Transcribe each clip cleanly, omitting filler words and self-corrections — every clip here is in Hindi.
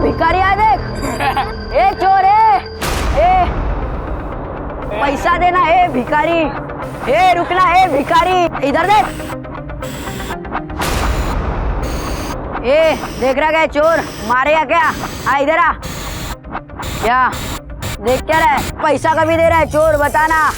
भिखारी आ देख। ए चोर ए पैसा देना है भिखारी। ए रुकना है भिखारी, इधर देख। ए देख रहा क्या चोर, मारेगा क्या? आ इधर आ। क्या देख क्या रहा है? पैसा कभी दे रहा है चोर, बताना।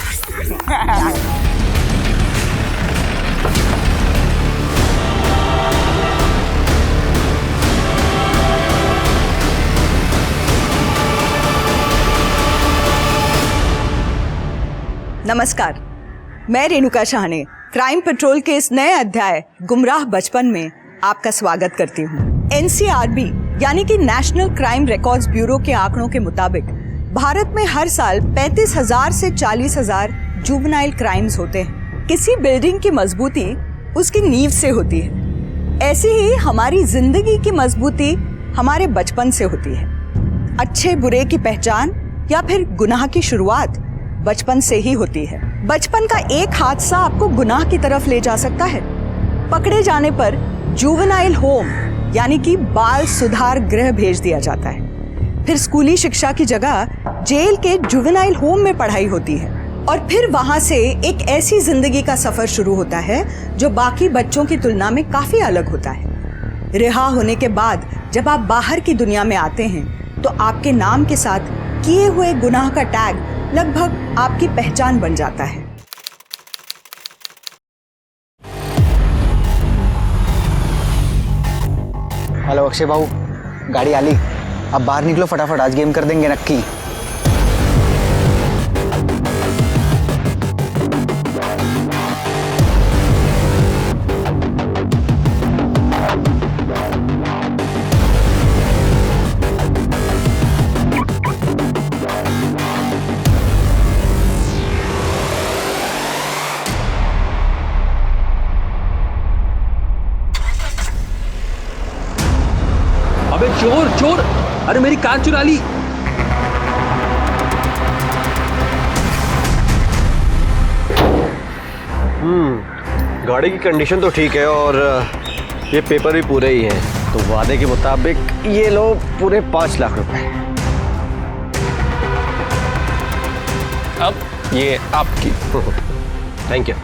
नमस्कार, मैं रेणुका शाहने क्राइम पेट्रोल के इस नए अध्याय गुमराह बचपन में आपका स्वागत करती हूँ। NCRB यानी कि नेशनल क्राइम रिकॉर्ड्स ब्यूरो के आंकड़ों के मुताबिक भारत में हर साल 35,000 से 40,000 जुवेनाइल क्राइम्स होते हैं। किसी बिल्डिंग की मजबूती उसकी नींव से होती है, ऐसी ही हमारी जिंदगी की मजबूती हमारे बचपन से होती है। अच्छे बुरे की पहचान या फिर गुनाह की शुरुआत बचपन से ही होती है। बचपन का एक हादसा आपको गुनाह की तरफ ले जा सकता है। पकड़े जाने पर जुवेनाइल होम यानी कि बाल सुधार गृह भेज दिया जाता है। फिर स्कूली शिक्षा की जगह जेल के जुवेनाइल होम में पढ़ाई होती है और फिर वहां से एक ऐसी जिंदगी का सफर शुरू होता है जो बाकी बच्चों की तुलना में काफी अलग होता है। रिहा होने के बाद जब आप बाहर की दुनिया में आते हैं तो आपके नाम के साथ किए हुए गुनाह का टैग लगभग आपकी पहचान बन जाता है। हेलो अक्षय भाऊ, गाड़ी आली। अब बाहर निकलो फटाफट, आज गेम कर देंगे नक्की। अबे चोर चोर, अरे मेरी कार चुरा ली। गाड़ी की कंडीशन तो ठीक है और ये पेपर भी पूरे ही हैं, तो वादे के मुताबिक ये लो पूरे 5 लाख रुपए। अब ये आपकी। Thank you.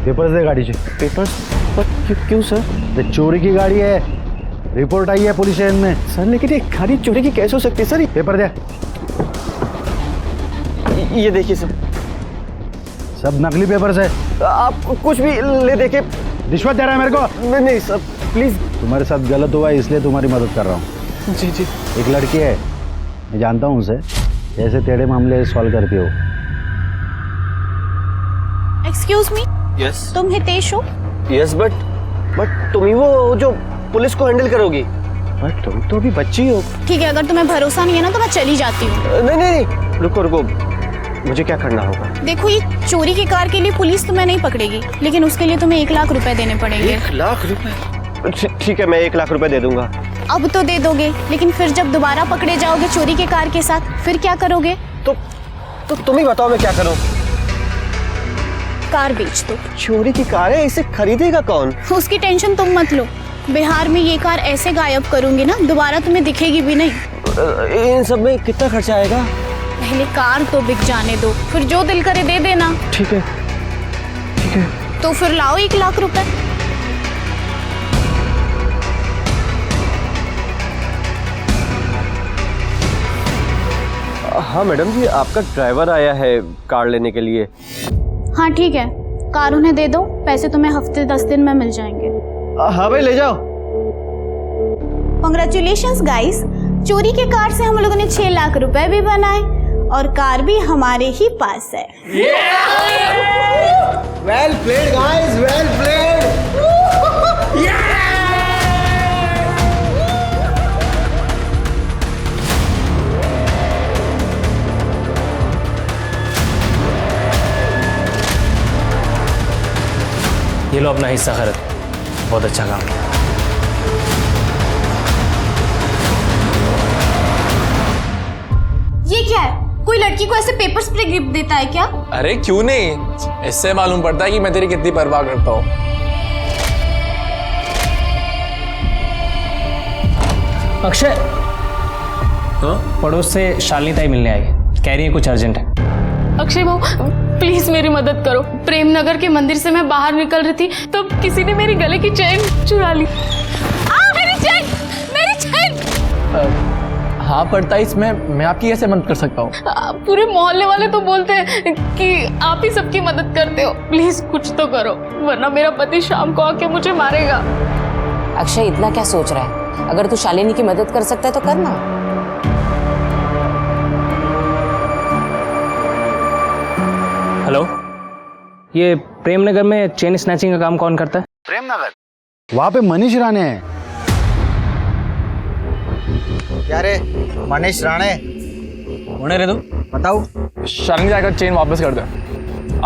पेपर्स दे गाड़ी से। पेपर्स? क्यों सर? चोरी की गाड़ी है, रिपोर्ट आई है पुलिस स्टेशन में। सर लेकिन ये गाड़ी चोरी की कैसे हो सकती है सर? पेपर दे। ये देखिए सर, सब नकली पेपर्स है। आप कुछ भी ले देके। रिश्वत दे रहा है मेरे को? नहीं सर प्लीज। तुम्हारे साथ गलत हुआ है इसलिए तुम्हारी मदद कर रहा हूँ। जी जी। एक लड़की है, मैं जानता हूँ उसे, ऐसे टेढ़े मामले सॉल्व करती हो। Excuse me, yes. तुम हितेश हो? यस बट तुम ही वो जो पुलिस को हैंडल करोगी। बट तुम तो अभी बच्ची हो। ठीक है, अगर तुम्हें भरोसा नहीं है ना तो मैं चली जाती हूँ। नहीं, रुको रुको, मुझे क्या करना होगा? देखो, ये चोरी की कार के लिए पुलिस तुम्हें नहीं पकड़ेगी, लेकिन उसके लिए तुम्हें 1 लाख रुपए देने पड़ेंगे। 1 लाख रुपए? ठीक है, मैं 1 लाख रुपए दे दूंगा। अब तो दे दोगे, लेकिन फिर जब दोबारा पकड़े जाओगे चोरी की कार के साथ, फिर क्या करोगे? तो तुम ही बताओ मैं क्या करूँ। कार बेच दो। चोरी की कार है, इसे खरीदेगा कौन? उसकी टेंशन तुम मत लो, बिहार में ये कार ऐसे गायब करूंगी ना, दोबारा तुम्हें दिखेगी भी नहीं। इन सब में कितना खर्चा आएगा? पहले कार तो बिक जाने दो, फिर जो दिल करे दे देना। ठीक है ठीक है। तो फिर लाओ 1 लाख रुपए। हाँ मैडम जी, आपका ड्राइवर आया है कार लेने के लिए। हाँ ठीक है, कार उन्हें दे दो, पैसे तुम्हें हफ्ते 10 दिन में मिल जाएंगे। हाँ भाई ले जाओ। कांग्रेचुलेशंस गाइस, चोरी के कार से हम लोगों ने 6 लाख रुपए भी बनाए और कार भी हमारे ही पास है। Well played guys, well played. ये लो अपना हिस्सा खरीद, बहुत अच्छा काम किया। लड़की को ऐसे पेपर स्प्रे गिफ्ट देता है क्या? अरे क्यों नहीं, इससे मालूम पड़ता है कि मैं तेरी कितनी परवाह करता हूँ। अक्षय, पड़ोस से शालिनी ताई मिलने आई, कह रही है कुछ अर्जेंट है। अक्षय भाऊ प्लीज मेरी मदद करो। प्रेमनगर के मंदिर से मैं बाहर निकल रही थी तो किसी ने मेरी गले की चेन चुरा ली। मेरी चेन, मेरी चेन। हाँ पड़ता है, इसमें मैं आपकी कैसे मदद कर सकता हूँ? पूरे मोहल्ले वाले तो बोलते हैं कि आप ही सबकी मदद करते हो। प्लीज कुछ तो करो वरना मेरा पति शाम को आके मुझे मारेगा। अक्षय इतना क्या सोच रहा है? अगर तू शालिनी की मदद कर सकता है तो करना। हेलो, ये प्रेमनगर में चेन स्नैचिंग का काम कौन करता है? प्रेमनगर, वहाँ पे मनीष राणे है। क्या रे मनीष राणे? होने रे तू, बताओ। शालिनी जाकर चेन वापस कर दे।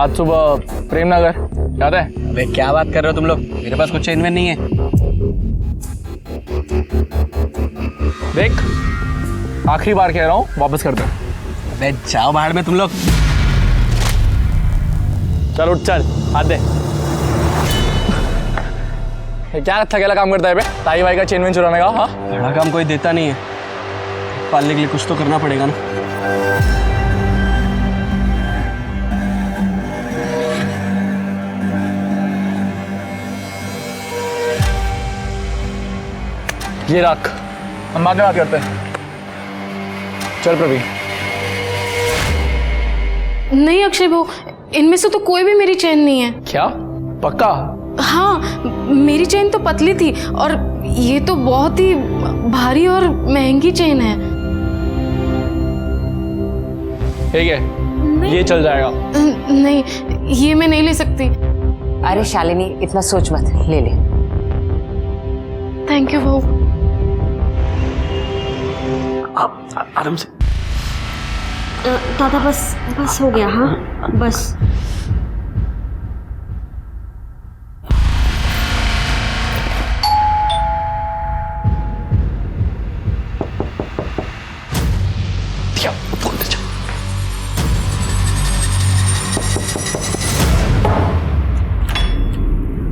आज सुबह प्रेमनगर, याद है? अबे क्या बात कर रहे हो तुम लोग, मेरे पास कुछ चेन वेन नहीं है। देख आखिरी बार कह रहा हूँ, वापस कर दे। अबे जाओ बाहर में तुम लोग। चल उठ, चल हाथ दे। ये क्या थकेला काम करता है बे? ताई भाई का चेन वेन चुराने का? हाँ बड़ा काम कोई देता नहीं है, पालने के लिए कुछ तो करना पड़ेगा ना। ये रख, हम बाद में बात करते हैं। चल प्रवीण। नहीं अक्षय भाऊ, इनमें से तो कोई भी मेरी चेन नहीं है। क्या पक्का? हाँ मेरी चेन तो पतली थी और ये तो बहुत ही भारी और महंगी चेन है। ठीक है ये चल जाएगा। नहीं ये मैं नहीं ले सकती। अरे शालिनी इतना सोच मत, ले ले। थैंक यू भाऊ। आराम से। दादा बस हो गया। हाँ बस।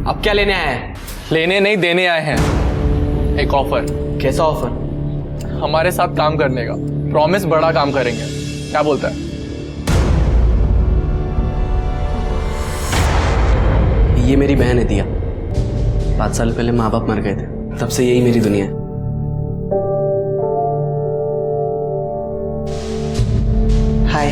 अब क्या लेने आए हैं? लेने नहीं देने आए हैं एक ऑफर। कैसा ऑफर? हमारे साथ काम करने का, प्रॉमिस बड़ा काम करेंगे, क्या बोलता है? ये मेरी बहन है दिया, 5 साल पहले माँ बाप मर गए थे, तब से यही मेरी दुनिया है। हाय।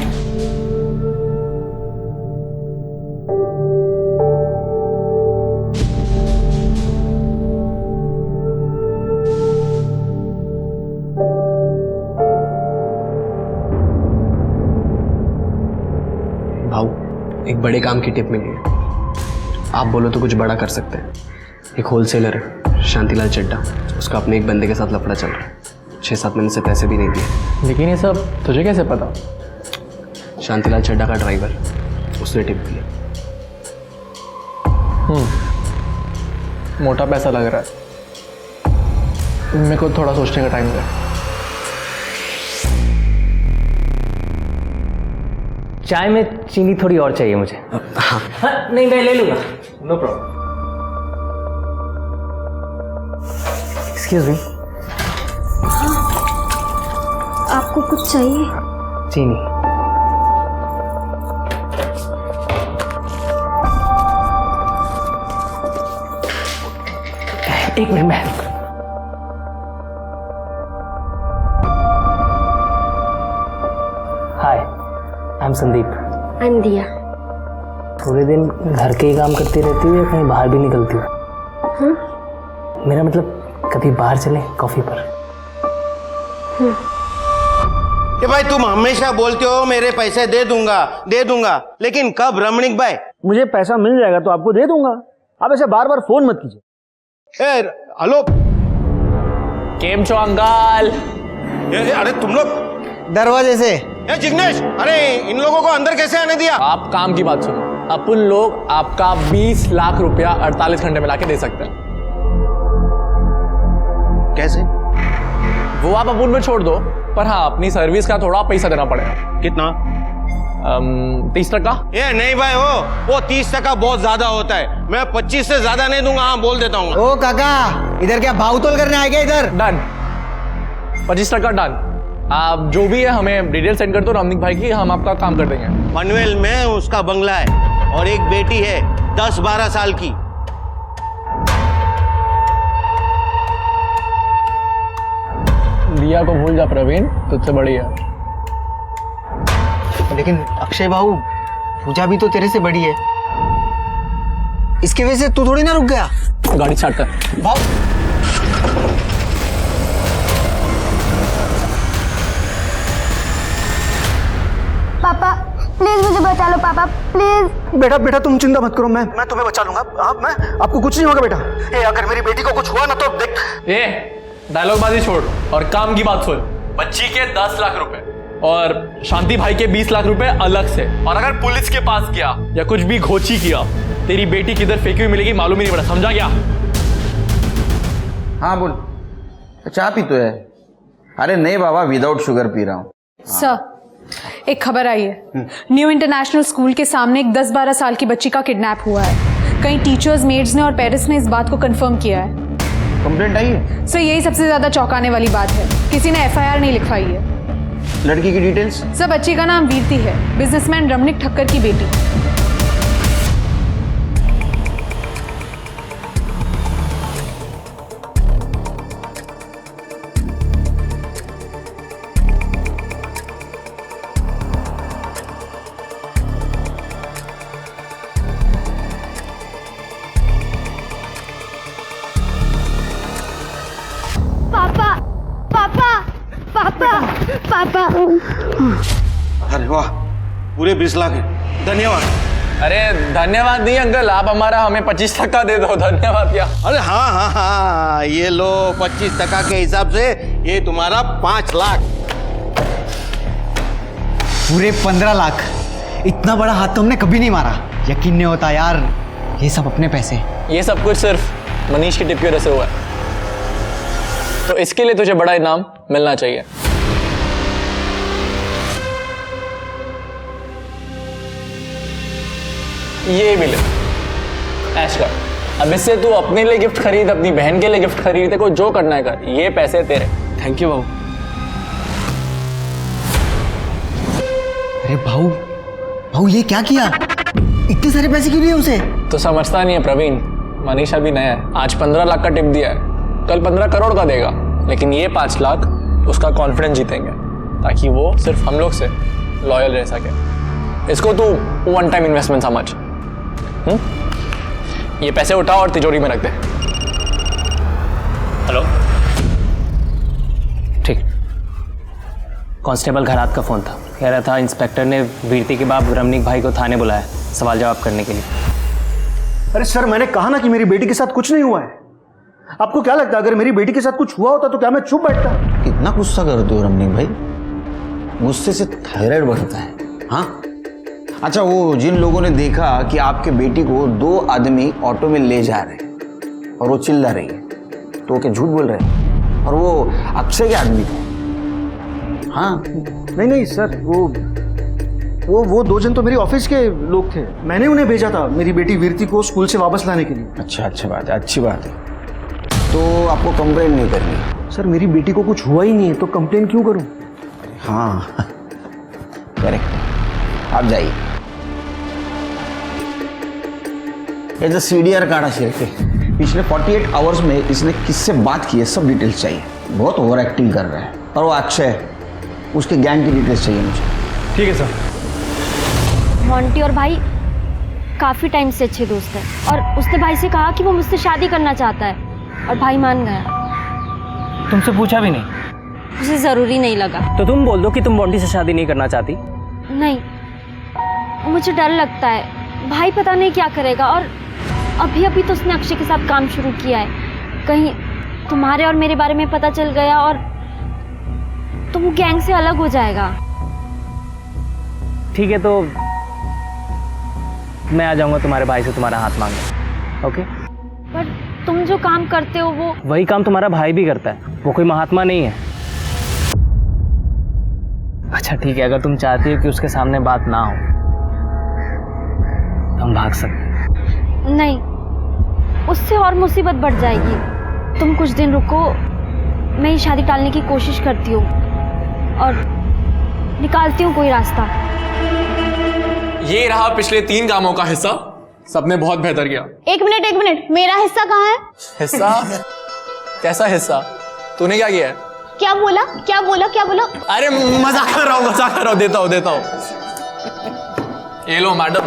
भाऊ एक बड़े काम की टिप मिली है, आप बोलो तो कुछ बड़ा कर सकते हैं। एक होलसेलर है शांतिलाल चड्डा, उसका अपने एक बंदे के साथ लफड़ा चल रहा है, 6-7 महीने से पैसे भी नहीं दिए। लेकिन ये सब तुझे कैसे पता? शांतिलाल चड्डा का ड्राइवर, उसने टिप दिया। मोटा पैसा लग रहा है, मेरे को थोड़ा सोचने का टाइम दे। चाय में चीनी थोड़ी और चाहिए मुझे। हाँ नहीं मैं ले लूंगा, नो प्रॉब्लम। एक्सक्यूज मी, आपको कुछ चाहिए? चीनी। एक मिनट में। Hi, I am Sandeep. I am Diya. पूरे दिन घर के ही काम करती रहती है या कहीं बाहर भी निकलती हो? हाँ? मेरा मतलब कभी बाहर चले कॉफी पर? कि भाई तुम हमेशा बोलते हो मेरे पैसे दे दूंगा, लेकिन कब रमणीक भाई? मुझे पैसा मिल जाएगा तो आपको दे दूंगा, आप ऐसे बार बार फोन मत कीजिए। हेलो केम छो अंकल? अरे तुम लोग दरवाजे से। जिग्नेश, अरे इन लोगों को अंदर कैसे आने दिया? आप काम की बात सुनो, अपन लोग आपका 20 लाख रुपया 48 घंटे में लाके दे सकते हैं। कैसे? वो आप अपन में छोड़ दो, पर हाँ अपनी सर्विस का थोड़ा पैसा देना पड़ेगा। कितना? 30%। ये नहीं भाई, वो 30% बहुत ज्यादा होता है। मैं 25 से ज्यादा नहीं दूंगा, हाँ बोल देता हूँ। ओ काका, इधर क्या भाव तोल करने आए क्या इधर? Done, 25% done. आप जो भी है हमें डिटेल सेंड कर दो रमनिक भाई की, हम आपका काम कर देंगे। पनवेल में उसका बंगला है और एक बेटी है 10-12 साल की। दिया को भूल जा प्रवीण, तुझसे बड़ी है। लेकिन अक्षय बाबू, पूजा भी तो तेरे से बड़ी है। इसकी वजह से तू थोड़ी ना रुक गया। गाड़ी स्टार्ट कर। भाव पापा प्लीज मुझे बचा लो, पापा प्लीज। बेटा बेटा तुम चिंता मत करो, मैं तुम्हें बचा लूंगा। मैं आपको कुछ नहीं होगा बेटा। ए, अगर मेरी बेटी को कुछ हुआ ना तो देख। ए, डायलॉग बाजी छोड़ और काम की बात सुन। बच्ची के 10 लाख रुपए और शांति भाई के 20 लाख रुपए अलग से। और अगर पुलिस के पास गया या कुछ भी घोची किया, तेरी बेटी किधर फेंकी हुई मिलेगी मालूम ही नहीं पड़ा, समझा क्या? हाँ बोल, चाय पी तो है? अरे नहीं बाबा, विदाउट शुगर पी रहा हूँ। सर, एक खबर आई है, न्यू इंटरनेशनल स्कूल के सामने एक 10-12 साल की बच्ची का किडनैप हुआ है। कई टीचर्स, मेड्स ने और पेरेंट्स ने इस बात को कंफर्म किया है। कंप्लेंट आई है? सर, यही सबसे ज्यादा चौंकाने वाली बात है, किसी ने FIR नहीं लिखवाई है। लड़की की डिटेल्स? सर, बच्ची का नाम वीरती है, बिजनेसमैन रमनिक ठक्कर की बेटी। पापा अरे वाह, पूरे 20 लाख है, धन्यवाद। अरे धन्यवाद नहीं अंकल, आप हमारा हमें 25% दे दो। धन्यवाद क्या? अरे हाँ हाँ हाँ, ये लो 25% के हिसाब से ये तुम्हारा 5 लाख। पूरे 15 लाख। इतना बड़ा हाथ तो हमने कभी नहीं मारा। यकीन नहीं होता यार, ये सब अपने पैसे। ये सब कुछ सिर्फ मनीष की टिप की वजह से हुआ है, तो इसके लिए तुझे बड़ा इनाम मिलना चाहिए। ये भी ले, ऐश कर। अब इससे तू अपने लिए गिफ्ट खरीद, अपनी बहन के लिए गिफ्ट खरीद, को जो करना है कर, ये पैसे तेरे। थैंक यू बाबू। अरे भाऊ ये क्या किया? इतने सारे पैसे क्यों दिए उसे? तो समझता नहीं है प्रवीण, मनीष अभी नया है। आज 15 लाख का टिप दिया है, कल 15 करोड़ का देगा, लेकिन ये 5 लाख उसका कॉन्फिडेंस जीतेंगे, ताकि वो सिर्फ हम लोग से लॉयल रह सके। इसको तू वन टाइम इन्वेस्टमेंट समझ। ये पैसे उठाओ और तिजोरी में रख दे। हेलो, ठीक। कांस्टेबल घरात का फोन था, कह रहा था इंस्पेक्टर ने वीरती के बाप रमनिक भाई को थाने बुलाया सवाल जवाब करने के लिए। अरे सर, मैंने कहा ना कि मेरी बेटी के साथ कुछ नहीं हुआ है। आपको क्या लगता है अगर मेरी बेटी के साथ कुछ हुआ होता तो क्या मैं चुप बैठता? कितना गुस्सा करते हो रमनिक भाई, गुस्से से थायराइड बढ़ता है। हाँ अच्छा, वो जिन लोगों ने देखा कि आपके बेटी को 2 आदमी ऑटो में ले जा रहे हैं और वो चिल्ला रही है, तो वो क्या झूठ बोल रहे हैं? और वो अक्षय के आदमी थे। हाँ नहीं सर, वो 2 जन तो मेरी ऑफिस के लोग थे। मैंने उन्हें भेजा था मेरी बेटी वीरती को स्कूल से वापस लाने के लिए। अच्छा, अच्छी बात है, अच्छी बात है। तो आपको कंप्लेंट नहीं करनी? सर, मेरी बेटी को कुछ हुआ ही नहीं है तो कंप्लेन क्यों करूं? हाँ करेक्ट, आप जाइए। ये जो CDR काटा सिर पे, पिछले 48 आवर्स में इसने किससे बात की है सब डिटेल्स चाहिए। बहुत ओवर एक्टिंग कर रहा है। और वो अक्षय, उसके गैंग की डिटेल्स चाहिए मुझे। ठीक है सर। मोंटी और भाई काफ़ी टाइम से अच्छे दोस्त हैं और उसने भाई से कहा कि वो मुझसे शादी करना चाहता है और भाई मान गया। तुमसे पूछा भी नहीं? उसे ज़रूरी नहीं लगा। तो तुम बोल दो कि तुम मोंटी से शादी नहीं करना चाहती। नहीं, मुझे डर लगता है, भाई पता नहीं क्या करेगा। और अभी तो उसने अक्षय के साथ काम शुरू किया है। कहीं तुम्हारे और मेरे बारे में पता चल गया और तो वो गैंग से अलग हो जाएगा। ठीक है, तो मैं आ जाऊंगा तुम्हारे भाई से तुम्हारा हाथ मांगने। ओके? पर तुम जो काम करते हो वो वही काम तुम्हारा भाई भी करता है, वो कोई महात्मा नहीं है। अच्छा ठीक है, अगर तुम चाहती हो कि उसके सामने बात ना हो तो हम भाग सकते। नहीं, उससे और मुसीबत बढ़ जाएगी। तुम कुछ दिन रुको, मैं ये शादी टालने की कोशिश करती हूँ और निकालती हूँ कोई रास्ता। ये रहा पिछले 3 कामों का हिस्सा, सबने बहुत बेहतर किया। एक मिनट, मेरा हिस्सा कहाँ है? हिस्सा? कैसा हिस्सा? तूने क्या किया है? क्या बोला? अरे मजाक कर रहा हूँ, देता हूँ। ये लो मैडम।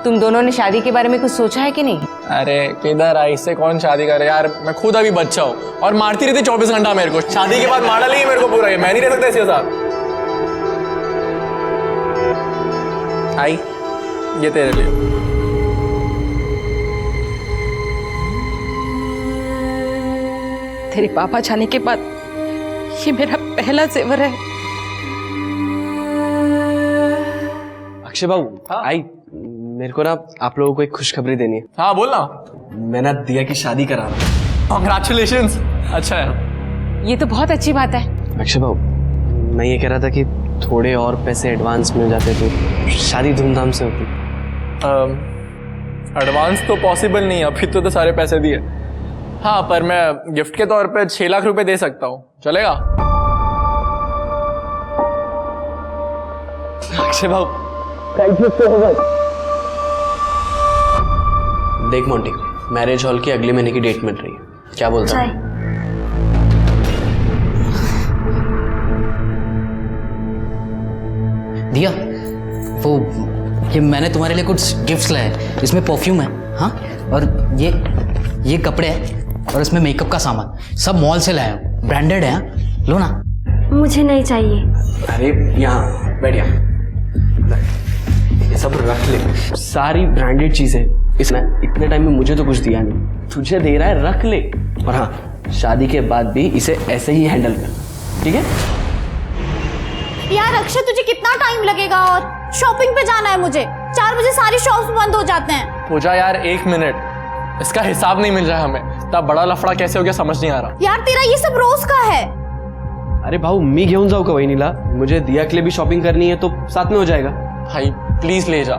तुम दोनों ने शादी के बारे में कुछ सोचा है कि नहीं? अरे किधर आई, इससे कौन शादी करे यार, मैं खुद अभी बच्चा हूँ और मारती रहती 24 घंटा मेरे को। शादी के बाद मारा नहीं मेरे को पूरा, मैं नहीं रह सकता इसके साथ। आई, ये तेरे लिए। तेरे पापा जाने के बाद ये मेरा पहला जेवर है। अक्षय बाबू, आई मेरे को ना आप लोगों को एक खुशखबरी देनी है। हाँ बोल ना। मैं ना दिया की शादी करा रहा हूँ। कॉन्ग्रेचुलेशंस। अच्छा है, ये तो बहुत अच्छी बात है। अक्षय बाबू, मैं ये कह रहा था कि थोड़े और पैसे एडवांस मिल जाते तो शादी धूमधाम से होती। एडवांस तो पॉसिबल नहीं है, अभी तो सारे पैसे दिए। हाँ, पर मैं गिफ्ट के तौर पे 6 लाख रुपए दे सकता हूँ, चलेगा? अक्षय बाबू, थैंक यू सो मच। देख मोंटी, मैरिज हॉल की अगले महीने की डेट मिल रही है, क्या बोलता है? दिया, वो ये मैंने तुम्हारे लिए कुछ गिफ्ट्स लाए हैं। इसमें परफ्यूम है, हाँ, और ये कपड़े हैं और इसमें मेकअप का सामान, सब मॉल से लाया हूँ, ब्रांडेड है। लो ना। मुझे नहीं चाहिए। अरे यहाँ बैठ जा, ये सब रख ले, सारी ब्रांडेड चीजें। इसने इतने टाइम में मुझे तो कुछ दिया नहीं, तुझे दे रहा है, रख ले। और हाँ, शादी के बाद भी इसे ऐसे ही हैंडल कर, ठीक है? यार अक्षय, तुझे कितना टाइम लगेगा? और शॉपिंग पे जाना है मुझे। 4 बजे सारी शॉप्स बंद हो जाते हैं। पूजा यार 1 मिनट, इसका हिसाब नहीं मिल रहा है हमें। तब बड़ा लफड़ा कैसे हो गया समझ नहीं आ रहा। यार तेरा ये सब रोज का है। अरे भाऊ, मी घेऊन जाऊ का वहिनीला? मुझे दिया के लिए भी शॉपिंग करनी है तो साथ में हो जाएगा। भाई प्लीज ले जा।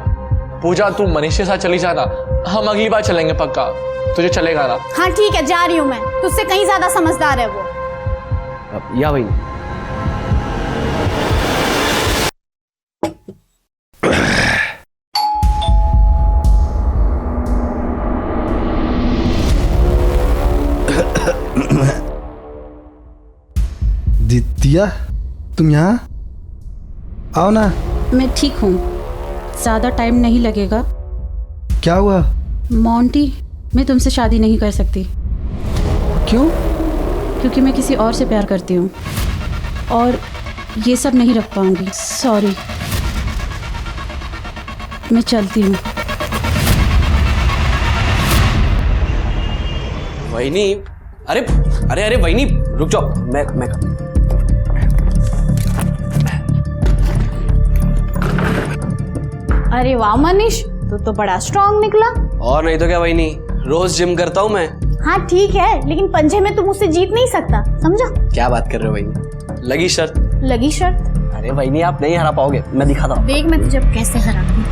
पूजा तू मनीष के साथ चली जाना, हम अगली बार चलेंगे पक्का। तुझे चलेगा ना? हाँ ठीक है, जा रही हूँ मैं। तुझसे कहीं ज्यादा समझदार है वो। या वही। दिया, तुम यहाँ आओ ना। मैं ठीक हूँ, ज्यादा टाइम नहीं लगेगा। क्या हुआ? मोंटी, मैं तुमसे शादी नहीं कर सकती। क्यों? क्योंकि मैं किसी और से प्यार करती हूँ और ये सब नहीं रख पाऊंगी। सॉरी, मैं चलती हूँ। वहिनी, अरे अरे अरे वहिनी रुक जाओ, मैं अरे वाह मनीष, तू तो बड़ा स्ट्रांग निकला। और नहीं तो क्या वहिनी, रोज जिम करता हूँ मैं। हाँ ठीक है, लेकिन पंजे में तुम मुझसे जीत नहीं सकता, समझा? क्या बात कर रहे हो वहिनी? लगी शर्त? लगी शर्त? अरे वहिनी, आप नहीं हरा पाओगे, मैं दिखाता हूँ। देख मैं तुझे कैसे हराती हूँ।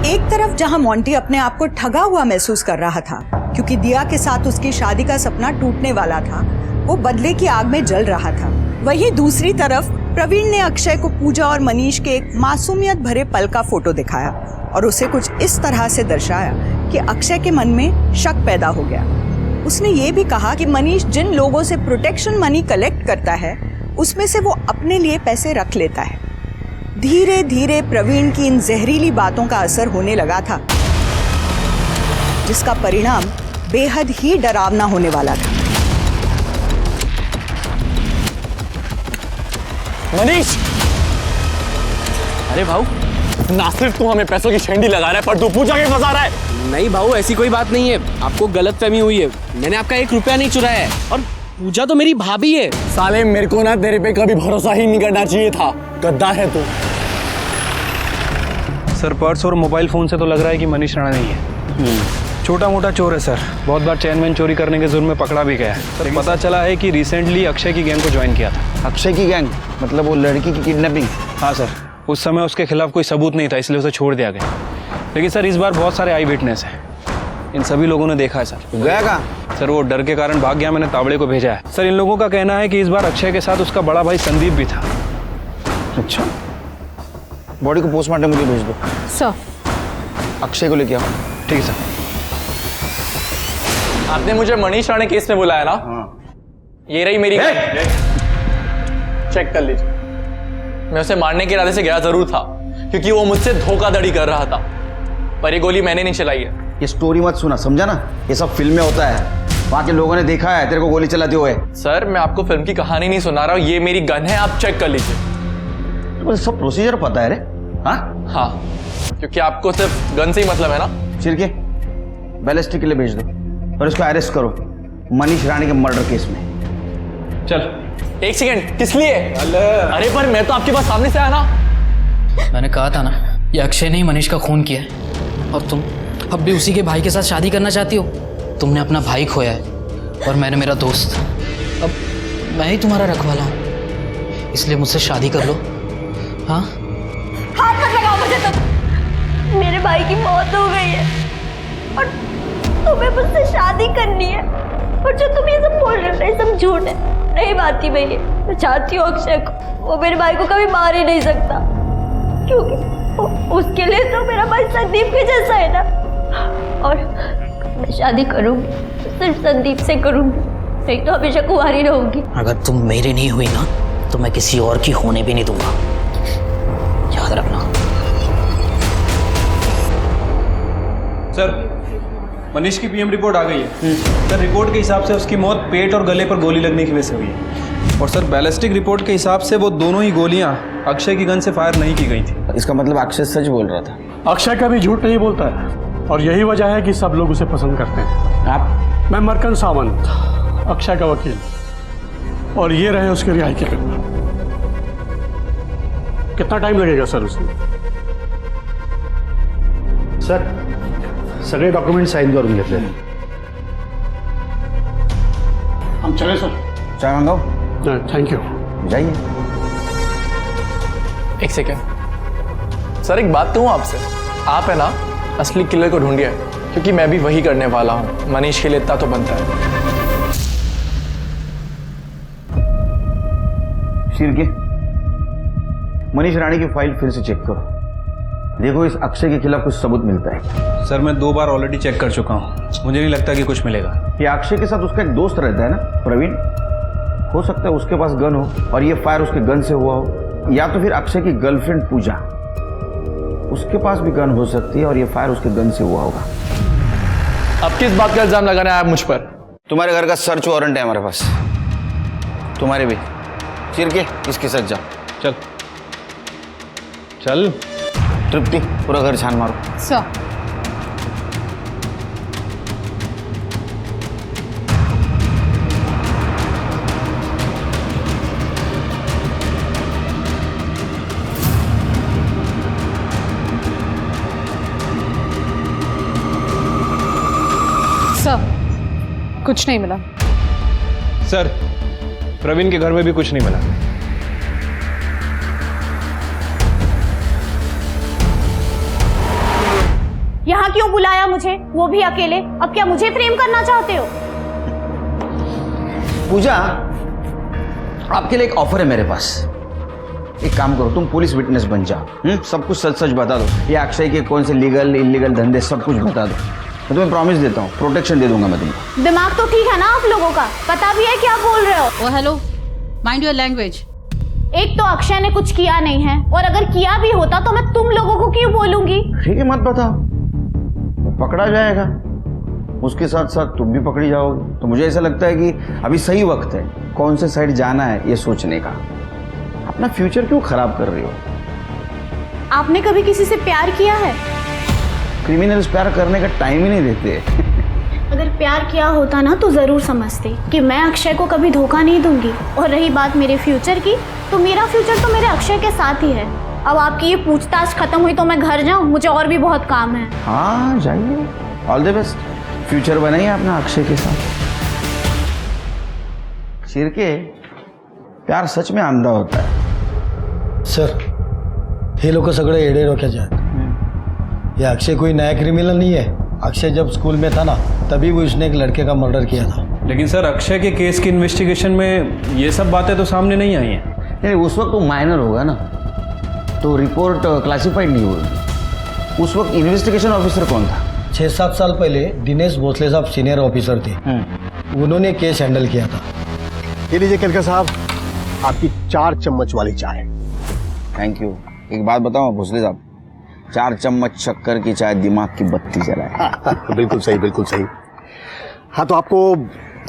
एक तरफ जहां मोंटी अपने आप को ठगा हुआ महसूस कर रहा था क्योंकि दिया के साथ उसकी शादी का सपना टूटने वाला था, वो बदले की आग में जल रहा था। वहीं दूसरी तरफ प्रवीण ने अक्षय को पूजा और मनीष के एक मासूमियत भरे पल का फोटो दिखाया और उसे कुछ इस तरह से दर्शाया कि अक्षय के मन में शक पैदा हो गया। उसने ये भी कहा कि मनीष जिन लोगों से प्रोटेक्शन मनी कलेक्ट करता है उसमें से वो अपने लिए पैसे रख लेता है। धीरे धीरे प्रवीण की इन जहरीली बातों का असर होने लगा था, जिसका परिणाम बेहद ही डरावना होने वाला था। मनीष! अरे भाऊ, ना सिर्फ तू हमें पैसों की शेंडी लगा रहा है, पर तू पूजा के फंसा रहा है। नहीं भाऊ, ऐसी कोई बात नहीं है, आपको गलतफहमी हुई है। मैंने आपका 1 रुपया नहीं चुराया है और पूजा तो मेरी भाभी है। साले मेरे को ना तेरे पे कभी भरोसा ही नहीं करना चाहिए था, गद्दार है तू। सर, पर्स और मोबाइल फोन से तो लग रहा है कि मनीष राणा नहीं है। छोटा मोटा चोर है सर, बहुत बार चैन वैन चोरी करने के जुर्म में पकड़ा भी गया है सर। पता चला है कि रिसेंटली अक्षय की गैंग को ज्वाइन किया था। अक्षय की गैंग मतलब वो लड़की की किडनैपिंग? हाँ सर, उस समय उसके खिलाफ कोई सबूत नहीं था इसलिए उसे छोड़ दिया गया। लेकिन सर इस बार बहुत सारे आई विटनेस हैं, इन सभी लोगों ने देखा है सर। गया कहाँ? सर वो डर के कारण भाग गया, मैंने तावड़े को भेजा है सर। इन लोगों का कहना है कि इस बार अक्षय के साथ उसका बड़ा भाई संदीप भी था। अच्छा, बॉडी को पोस्टमार्टम के लिए भेज दो सर। अक्षय को लेके आओ। ठीक है सर। आपने मुझे मनीष राणे केस में बुलाया ना? ये रही मेरी चेक कर लीजिए। मैं उसे मारने के इरादे से गया जरूर था क्योंकि वो मुझसे धोखाधड़ी कर रहा था, पर ये गोली मैंने नहीं चलाई है। ये स्टोरी मत सुना, समझा ना? ये सब फिल्म में होता है, वहां के लोगों ने देखा है तेरे को गोली चलाते हुए। सर मैं आपको फिल्म की कहानी नहीं सुना रहा हूँ, ये मेरी गन है, आप चेक कर लीजिए। तो सब प्रोसीजर पता है रे? हाँ, क्योंकि आपको सिर्फ गन से ही मतलब है ना। चिरके बैलिस्टिक के लिए भेज दो और इसको अरेस्ट करो मनीष राणे के मर्डर केस में। चल एक सेकेंड, किस लिए? अरे पर मैं तो आपके पास सामने से आया ना। मैंने कहा था ना, ये अक्षय ने ही मनीष का खून किया है और तुम अब भी उसी के भाई के साथ शादी करना चाहती हो। तुमने अपना भाई खोया है और मैंने मेरा दोस्त। अब मैं ही तुम्हारा रखवाला हूँ, इसलिए मुझसे शादी कर लो। हाँ, हाथ मत लगाओ मुझे, तुम मेरे भाई की मौत हो गई है और तुम्हें मुझसे शादी करनी है, और जो तुम ये सब बोल रहे हो ये सब झूठ है। नहीं बात ही मैं ये, मैं चाहती हूँ अक्षय को, वो मेरे भाई को कभी मार ही नहीं सकता क्योंकि उसके लिए तो मेरा भाई संदीप के जैसा है ना। और मैं शादी करूंगी सिर्फ संदीप से करूंगी, नहीं तो हमेशा कुंवारी रहूंगी। अगर तुम मेरी नहीं हुई ना तो मैं किसी और की होने भी नहीं दूंगा, याद रखना। सर मनीष की पीएम रिपोर्ट आ गई है सर। रिपोर्ट के हिसाब से उसकी मौत पेट और गले पर गोली लगने की वजह से हुई है, और सर बैलिस्टिक रिपोर्ट के हिसाब से वो दोनों ही गोलियां अक्षय की गन से फायर नहीं की गई थी। इसका मतलब अक्षय सच बोल रहा था? अक्षय कभी झूठ नहीं बोलता है और यही वजह है कि सब लोग उसे पसंद करते हैं। आप? मैं मरकन सावंत, अक्षय का वकील, और ये रहे उसके रिहाई के पेपर। कितना टाइम लगेगा सर उसमें? सर सगळे डॉक्युमेंट साइन करून घेतले। हम चले सर? चाय मंगाओ? Thank you. जाइए। एक सेकेंड सर, एक बात कहूँ आपसे, आप है ना असली किलर को ढूंढिए, क्योंकि मैं भी वही करने वाला हूँ। मनीष के लिए इतना तो बनता है। शिरके, मनीष राणे की फाइल फिर से चेक करो, देखो इस अक्षय के खिलाफ कुछ सबूत मिलता है। सर मैं 2 बार ऑलरेडी चेक कर चुका हूँ, मुझे नहीं लगता कि कुछ मिलेगा। ये अक्षय के साथ उसका एक दोस्त रहता है ना, प्रवीण, हो सकता है उसके पास गन हो और ये फायर उसके गन से हुआ हो, या तो फिर अक्षय की गर्लफ्रेंड पूजा, उसके पास भी गन हो सकती है और ये फायर उसके गन से हुआ होगा। अब किस बात का इल्जाम लगाना है आप मुझ पर? तुम्हारे घर का सर्च वारंट है हमारे पास, तुम्हारे भी। चिरके इसके साथ जाओ। चल चल। तृप्ति पूरा घर छान मारो। सर। कुछ नहीं मिला सर। प्रवीण के घर में भी कुछ नहीं मिला। यहाँ क्यों बुलाया मुझे, वो भी अकेले? अब क्या मुझे फ्रेम करना चाहते हो? पूजा, आपके लिए एक ऑफर है मेरे पास। एक काम करो, तुम पुलिस विटनेस बन जाओ, सब कुछ सच सच बता दो। ये अक्षय के कौन से लीगल इलीगल धंधे सब कुछ बता दो। मैं तुम्हें प्रॉमिस देता हूँ, प्रोटेक्शन दे दूंगा मैं तुमको। दिमाग तो ठीक है ना आप लोगों का? पता भी है क्या बोल रहे हो? Hello, mind your language. एक तो अक्षय ने कुछ किया नहीं है, और अगर किया भी होता तो मैं तुम लोगों को क्यों बोलूंगी? ठीक है, मत बताओ, पकड़ा जाएगा, उसके साथ साथ तुम भी पकड़ी जाओगे। तो मुझे ऐसा लगता है कि अभी सही वक्त है कौन से साइड जाना है ये सोचने का। अपना फ्यूचर क्यों खराब कर रही हो? आपने कभी किसी से प्यार किया है? क्रिमिनल्स प्यार करने का टाइम ही नहीं देते। अगर प्यार किया होता ना तो जरूर समझते कि मैं अक्षय को कभी धोखा नहीं दूंगी। और रही बात मेरे फ्यूचर की, तो मेरा फ्यूचर तो मेरे अक्षय के साथ ही है। अब आपकी ये पूछताछ खत्म हुई तो मैं घर जाऊं, मुझे और भी बहुत काम है। हाँ जाइए, ऑल द बेस्ट, फ्यूचर बनाइए अपना अक्षय के साथ। शिरके, प्यार सच में आंधा होता है। सर, हे लोग सगळे येडे डोक्याचे आहेत। ये अक्षय कोई नया क्रिमिनल नहीं है। अक्षय जब स्कूल में था ना, तभी वो उसने एक लड़के का मर्डर किया था। लेकिन सर, अक्षय के केस की इन्वेस्टिगेशन में ये सब बातें तो सामने नहीं आई हैं। नहीं, उस वक्त वो माइनर होगा ना, तो रिपोर्ट क्लासिफाइड नहीं होगी। उस वक्त इन्वेस्टिगेशन ऑफिसर कौन था? 6-7 साल पहले दिनेश भोसले साहब सीनियर ऑफिसर थे, उन्होंने केस हैंडल किया था। ये लीजिए केलकर साहब, आपकी 4 चम्मच वाली चाय। Thank you. एक बात बताओ भोसले साहब, 4 चम्मच शक्कर की चाय दिमाग की बत्ती जलाए। बिल्कुल सही, बिल्कुल सही। हाँ, तो आपको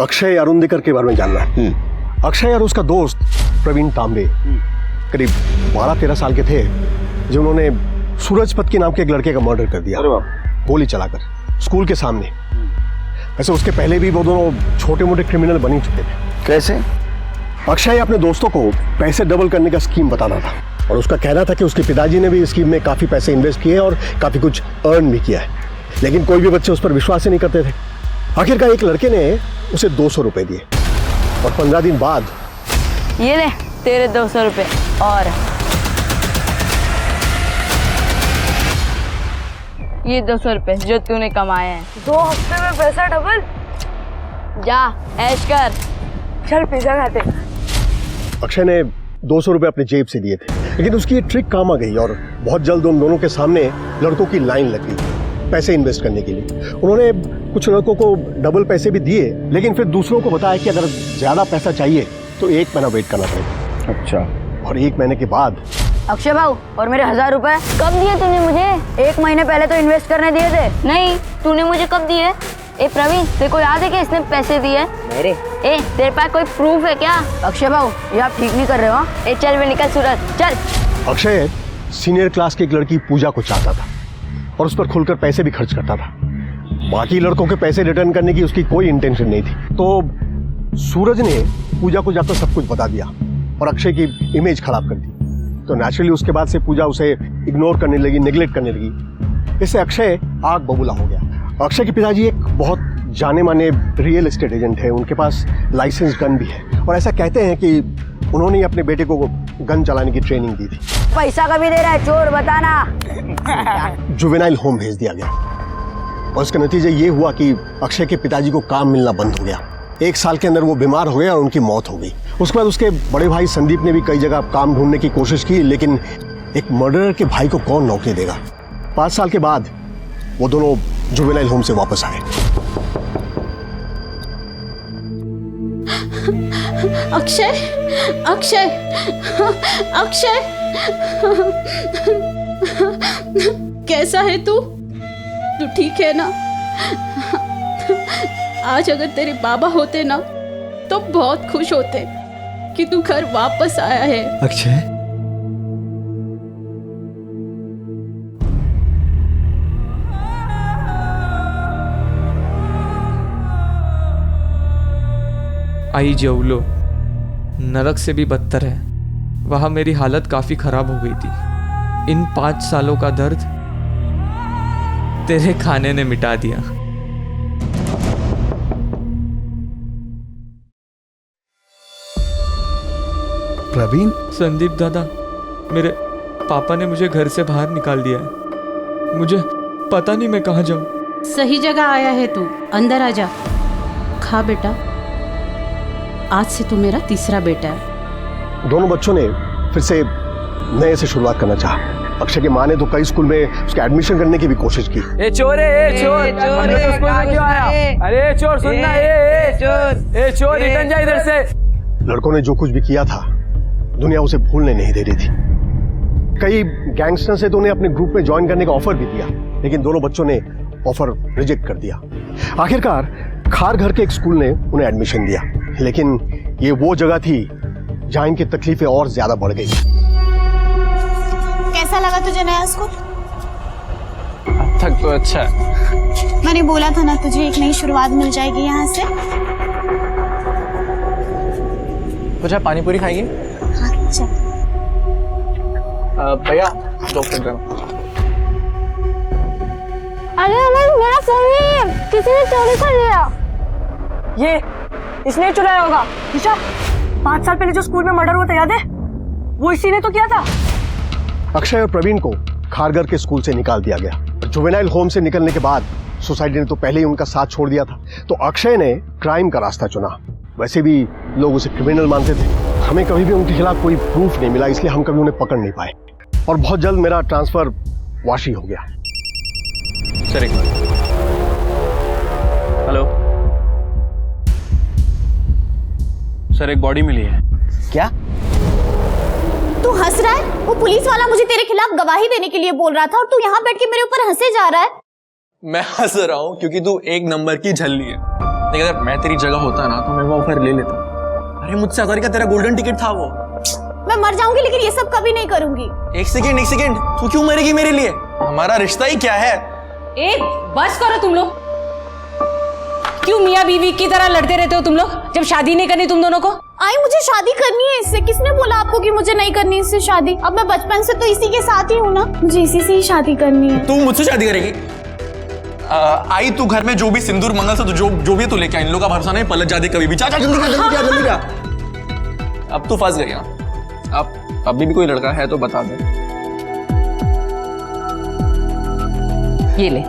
अक्षय अरुंधकर के बारे में जानना है। अक्षय और उसका दोस्त प्रवीण तांबे करीब 12-13 साल के थे, जिन्होंने सूरज पत्की नाम के एक लड़के का मर्डर कर दिया, गोली चलाकर, स्कूल के सामने। वैसे उसके पहले भी वो दोनों छोटे मोटे क्रिमिनल बन ही चुके थे। कैसे? अक्षय अपने दोस्तों को पैसे डबल करने का स्कीम बताता था, और उसका कहना था कि उसके पिताजी ने भी इस स्कीम में काफ़ी पैसे इन्वेस्ट किए और काफ़ी कुछ अर्न भी किया है, लेकिन कोई भी बच्चे उस पर विश्वास ही नहीं करते थे। आखिरकार एक लड़के ने उसे 200 रुपये दिए, और 15 दिन बाद ये ले तेरे 200 रुपये, और ये 200 रुपये जो तूने कमाए हैं। 2 हफ्ते में पैसा डबल। जा ऐश कर, चल पिज्जा खाते। अक्षय ने 200 रुपये अपनी जेब से दिए थे, लेकिन उसकी ये ट्रिक काम आ गई और बहुत जल्द उन दोनों के सामने लड़कों की लाइन लग गई पैसे इन्वेस्ट करने के लिए। उन्होंने कुछ लड़कों को डबल पैसे भी दिए, लेकिन फिर दूसरों को बताया कि अगर ज़्यादा पैसा चाहिए तो 1 महीना वेट करना पड़ेगा। अच्छा। और 1 महीने के बाद अक्षय भाऊ, और मेरे 1000 रुपए कब दिए तूने मुझे? 1 महीने पहले तो इन्वेस्ट करने दिए थे। नहीं, तूने मुझे कब दिए? ए प्रवीण, तेरे को याद है कि इसने पैसे दिए मेरे? ए तेरे पास कोई प्रूफ है क्या? अक्षय भाऊ, ये आप ठीक नहीं कर रहे हो। ए चल भी निकल सूरज, चल। अक्षय सीनियर क्लास की एक लड़की पूजा को चाहता था और उस पर खुलकर पैसे भी खर्च करता था। बाकी लड़कों के पैसे रिटर्न करने की उसकी कोई इंटेंशन नहीं थी। तो सूरज ने पूजा को जाकर सब कुछ बता दिया और अक्षय की इमेज खराब कर दी। तो नेचुरली उसके बाद से पूजा उसे इग्नोर करने लगी, नेग्लेक्ट करने लगी। इससे अक्षय आग बबूला हो गया। अक्षय के पिताजी एक बहुत जाने माने रियल एस्टेट एजेंट है, उनके पास लाइसेंस गन भी है, और ऐसा कहते हैं कि उन्होंने ही अपने बेटे को गन चलाने की ट्रेनिंग दी थी। पैसा कभी दे रहा है चोर, बताना। जुवेनाइल होम भेज दिया गया, और उसका नतीजा ये हुआ कि अक्षय के पिताजी को काम मिलना बंद हो गया। 1 साल के अंदर वो बीमार हो गए और उनकी मौत हो गई। उसके बाद उसके बड़े भाई संदीप ने भी कई जगह काम ढूंढने की कोशिश की, लेकिन एक मर्डरर के भाई को कौन नौकरी देगा। 5 साल के बाद वो दोनों जुवेनाइल होम से वापस आए। अक्षय, अक्षय, अक्षय, कैसा है तू? तू ठीक है ना? आज अगर तेरे बाबा होते ना तो बहुत खुश होते कि तू घर वापस आया है। अक्षय, आई जौलो नरक से भी बदतर है। वहाँ मेरी हालत काफ़ी ख़राब हो गई थी। इन 5 सालों का दर्द तेरे खाने ने मिटा दिया। प्रवीण? संदीप दादा, मेरे पापा ने मुझे घर से बाहर निकाल दिया है। मुझे पता नहीं मैं कहाँ जाऊँ। सही जगह आया है तू, अंदर आ जा। खा बेटा, आज से तू मेरा तीसरा बेटा है। दोनों बच्चों ने फिर से नए से शुरुआत करना चाहा। अक्षय की माँ ने तो कई स्कूल में उसका एडमिशन करने की भी कोशिश की। ए चोर है, ए चोर, हमने तो स्कूल में क्यों आया? अरे चोर सुनना, ए चोर रिटर्न जा इधर से। लड़कों ने जो कुछ भी किया था दुनिया उसे भूलने नहीं दे रही थी। कई गैंगस्टर से तो उन्हें अपने ग्रुप में ज्वाइन करने का ऑफर भी दिया, लेकिन दोनों बच्चों ने ऑफर रिजेक्ट कर दिया। आखिरकार खार घर के एक स्कूल ने उन्हें एडमिशन दिया, लेकिन ये वो जगह थी जहां इनकी तकलीफें और ज्यादा बढ़ गई। कैसा लगा तुझे नया स्कूल? अब तक तो अच्छा है। मैंने बोला था ना तुझे एक नई शुरुआत मिल जाएगी यहाँ से। कुछ पानी पूरी खाएगी? अच्छा भैया, डॉक्टर। अरे अमन, मेरा फोन ही किसी ने चोरी कर लिया। ये इसने चुराया होगा। ईशा, 5 साल पहले जो स्कूल में मर्डर हुआ था याद है? वो इसी ने तो किया था। अक्षय और प्रवीण को खारगर के स्कूल से निकाल दिया गया। जुवेनाइल होम से निकलने के बाद सोसाइटी ने तो पहले ही उनका साथ छोड़ दिया था, तो अक्षय ने क्राइम का रास्ता चुना। वैसे भी लोग उसे क्रिमिनल मानते थे। हमें कभी भी उनके खिलाफ कोई प्रूफ नहीं मिला, इसलिए हम कभी उन्हें पकड़ नहीं पाए और बहुत जल्द मेरा ट्रांसफर वाशी हो गया। सर एक मिनट। हेलो सर, एक बॉडी मिली है। क्या? तू हंस रहा है? वो पुलिस वाला मुझे तेरे खिलाफ गवाही देने के लिए बोल रहा था और तू यहाँ बैठ के मेरे ऊपर हंसे जा रहा है। मैं हंस रहा हूँ क्योंकि तू एक नंबर की झल्ली है। लेकिन अगर मैं तेरी जगह होता ना तो मैं वो ऑफर ले लेता। अरे मुझसे हजारी का तेरा गोल्डन टिकट था वो। मैं मर जाऊंगी लेकिन ये सब कभी नहीं करूंगी। एक सेकेंड, तू क्यों मरेगी मेरे लिए? हमारा रिश्ता ही क्या है? बस करो तुम लोग। क्यों मियाँ बीवी की तरह लड़ते रहते हो तुम लोग, जब शादी नहीं करनी तुम दोनों को? आई मुझे शादी करनी है इससे। किसने बोला आपको कि मुझे नहीं करनी इससे शादी? अब मैं बचपन से तो इसी के साथ ही हूँ ना, मुझे इसी से ही शादी करनी है। तू मुझसे शादी करेगी? आई तू घर में जो भी सिंदूर मंगल से जो भी तू लेके इन लोगों का भरोसा नहीं, पलट जाती कभी भी। चाचा जल्दी जा। अब तू फंस गया। अब अभी भी कोई लड़का है तो बता दे। ये ले।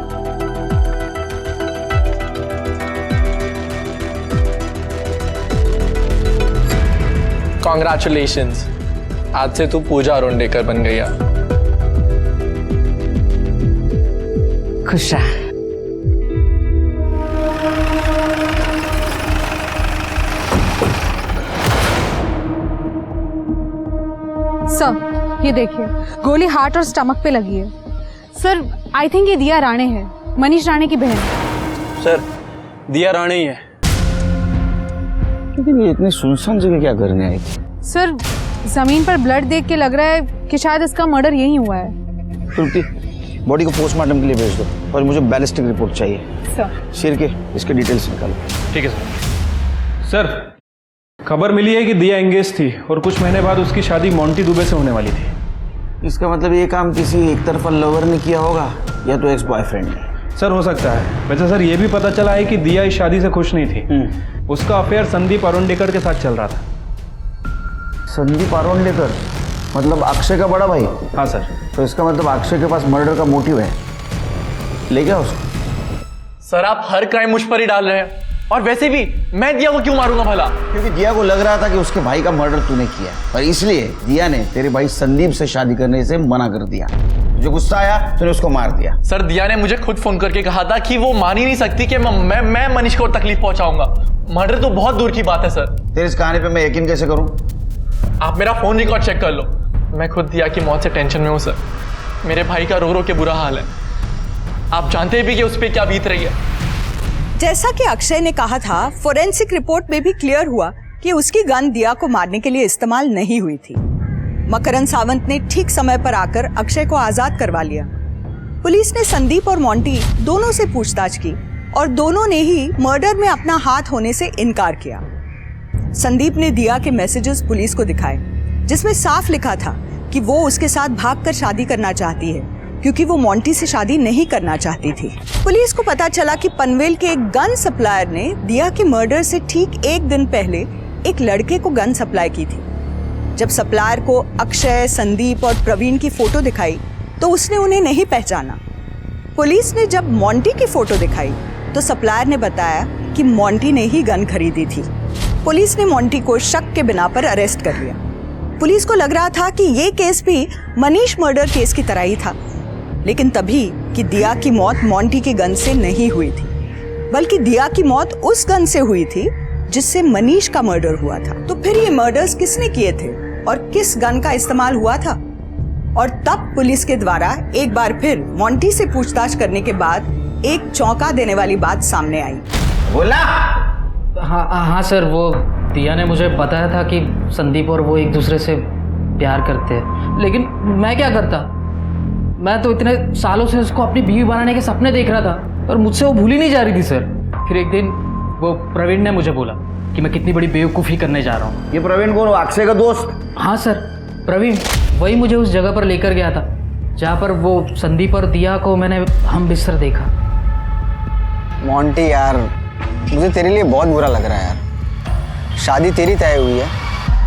कॉन्ग्रेचुलेशंस, आज से तू पूजा अरुणडेकर बन गया। खुश रह। सर ये देखिए, गोली हार्ट और स्टमक पे लगी है। सर आई थिंक ये दिया राणे है, मनीष राणे की बहन। सर दिया राणे ही है। लेकिन ये इतनी सुनसान जगह क्या करने आई थी? सर जमीन पर ब्लड देख के लग रहा है कि शायद इसका मर्डर यही हुआ है। श्रुति, बॉडी को पोस्टमार्टम के लिए भेज दो और मुझे बैलिस्टिक रिपोर्ट चाहिए। सर सिर के इसके डिटेल्स निकालो। ठीक है सर। सर खबर मिली है कि दिया एंगेज थी और कुछ महीने बाद उसकी शादी मोंटी दुबे से होने वाली थी। इसका मतलब ये काम किसी एक तरफा लवर ने किया होगा या तो एक्स बॉयफ्रेंड ने। सर हो सकता है। वैसे सर ये भी पता चला है कि दिया इस शादी से खुश नहीं थी। उसका अफेयर संदीप अरुणडेकर के साथ चल रहा था। संदीप अरुणडेकर मतलब अक्षय का बड़ा भाई? हाँ सर। तो इसका मतलब अक्षय के पास मर्डर का मोटिव है। ले गया उसको? सर आप हर क्राइम मुझ पर ही डाल रहे हैं, और वैसे भी मैं दिया को क्यों मारूंगा भला? क्योंकि दिया को लग रहा था कि उसके भाई का मर्डर तूने किया और इसलिए दिया ने तेरे भाई संदीप से शादी करने से मना कर दिया। जो गुस्सा आया तूने उसको मार दिया। सर दिया ने मुझे खुद फोन करके कहा था कि वो मान ही नहीं सकती कि मैं मनीष को तकलीफ पहुंचाऊंगा। मर्डर तो बहुत दूर की बात है सर। तेरे इस कहानी पे मैं यकीन कैसे करूं? आप मेरा फोन रिकॉर्ड चेक कर लो। मैं खुद दिया की मौत से टेंशन में हूँ सर। मेरे भाई का रो रो के बुरा हाल है। आप जानते भी कि उस पर क्या बीत रही है। जैसा कि अक्षय ने कहा था, फोरेंसिक रिपोर्ट में भी क्लियर हुआ कि उसकी गन दिया को मारने के लिए इस्तेमाल नहीं हुई थी। मकरन सावंत ने ठीक समय पर आकर अक्षय को आजाद करवा लिया। पुलिस ने संदीप और मोंटी दोनों से पूछताछ की और दोनों ने ही मर्डर में अपना हाथ होने से इनकार किया। संदीप ने दिया के मैसेजेस पुलिस को दिखाए, जिसमें साफ लिखा था कि वो उसके साथ भागकर शादी करना चाहती है क्योंकि वो मोंटी से शादी नहीं करना चाहती थी। पुलिस को पता चला कि पनवेल के एक गन सप्लायर ने दिया के मर्डर से ठीक एक दिन पहले एक लड़के को गन सप्लाई की थी। जब सप्लायर को अक्षय, संदीप और प्रवीण की फोटो दिखाई तो उसने उन्हें नहीं पहचाना। पुलिस ने जब मोंटी की फोटो दिखाई तो सप्लायर ने बताया कि मोंटी ने ही गन खरीदी थी। पुलिस ने मोंटी को शक के बिना पर अरेस्ट कर लिया। पुलिस को लग रहा था कि ये केस भी मनीष मर्डर केस की तरह ही था, लेकिन तभी कि दिया की मौत मोंटी की गन से नहीं हुई थी, बल्कि दिया की मौत उस गन से हुई थी जिससे मनीष का मर्डर हुआ था। तो फिर ये मर्डर्स किसने किए थे और किस गन का इस्तेमाल हुआ था? और तब पुलिस के द्वारा एक बार फिर मोंटी से पूछताछ करने के बाद एक चौंका देने वाली बात सामने आई। बोला? हाँ सर, वो दिया ने मुझे बताया था कि संदीप और वो एक दूसरे से प्यार करते हैं, लेकिन मैं क्या करता? मैं तो इतने सालों से उसको अपनी बीवी बनाने के सपने देख रहा था और मुझसे वो भूल ही नहीं जा रही थी सर। फिर एक दिन वो प्रवीण ने मुझे बोला कि मैं कितनी बड़ी बेवकूफ़ी करने जा रहा हूँ। ये प्रवीण कौन? अक्षय का दोस्त? हाँ सर, प्रवीण वही मुझे उस जगह पर लेकर गया था जहाँ पर वो संदीप और दिया को मैंने हम बिस्तर देखा। मोंटी यार, मुझे तेरे लिए बहुत बुरा लग रहा है यार। शादी तेरी तय हुई है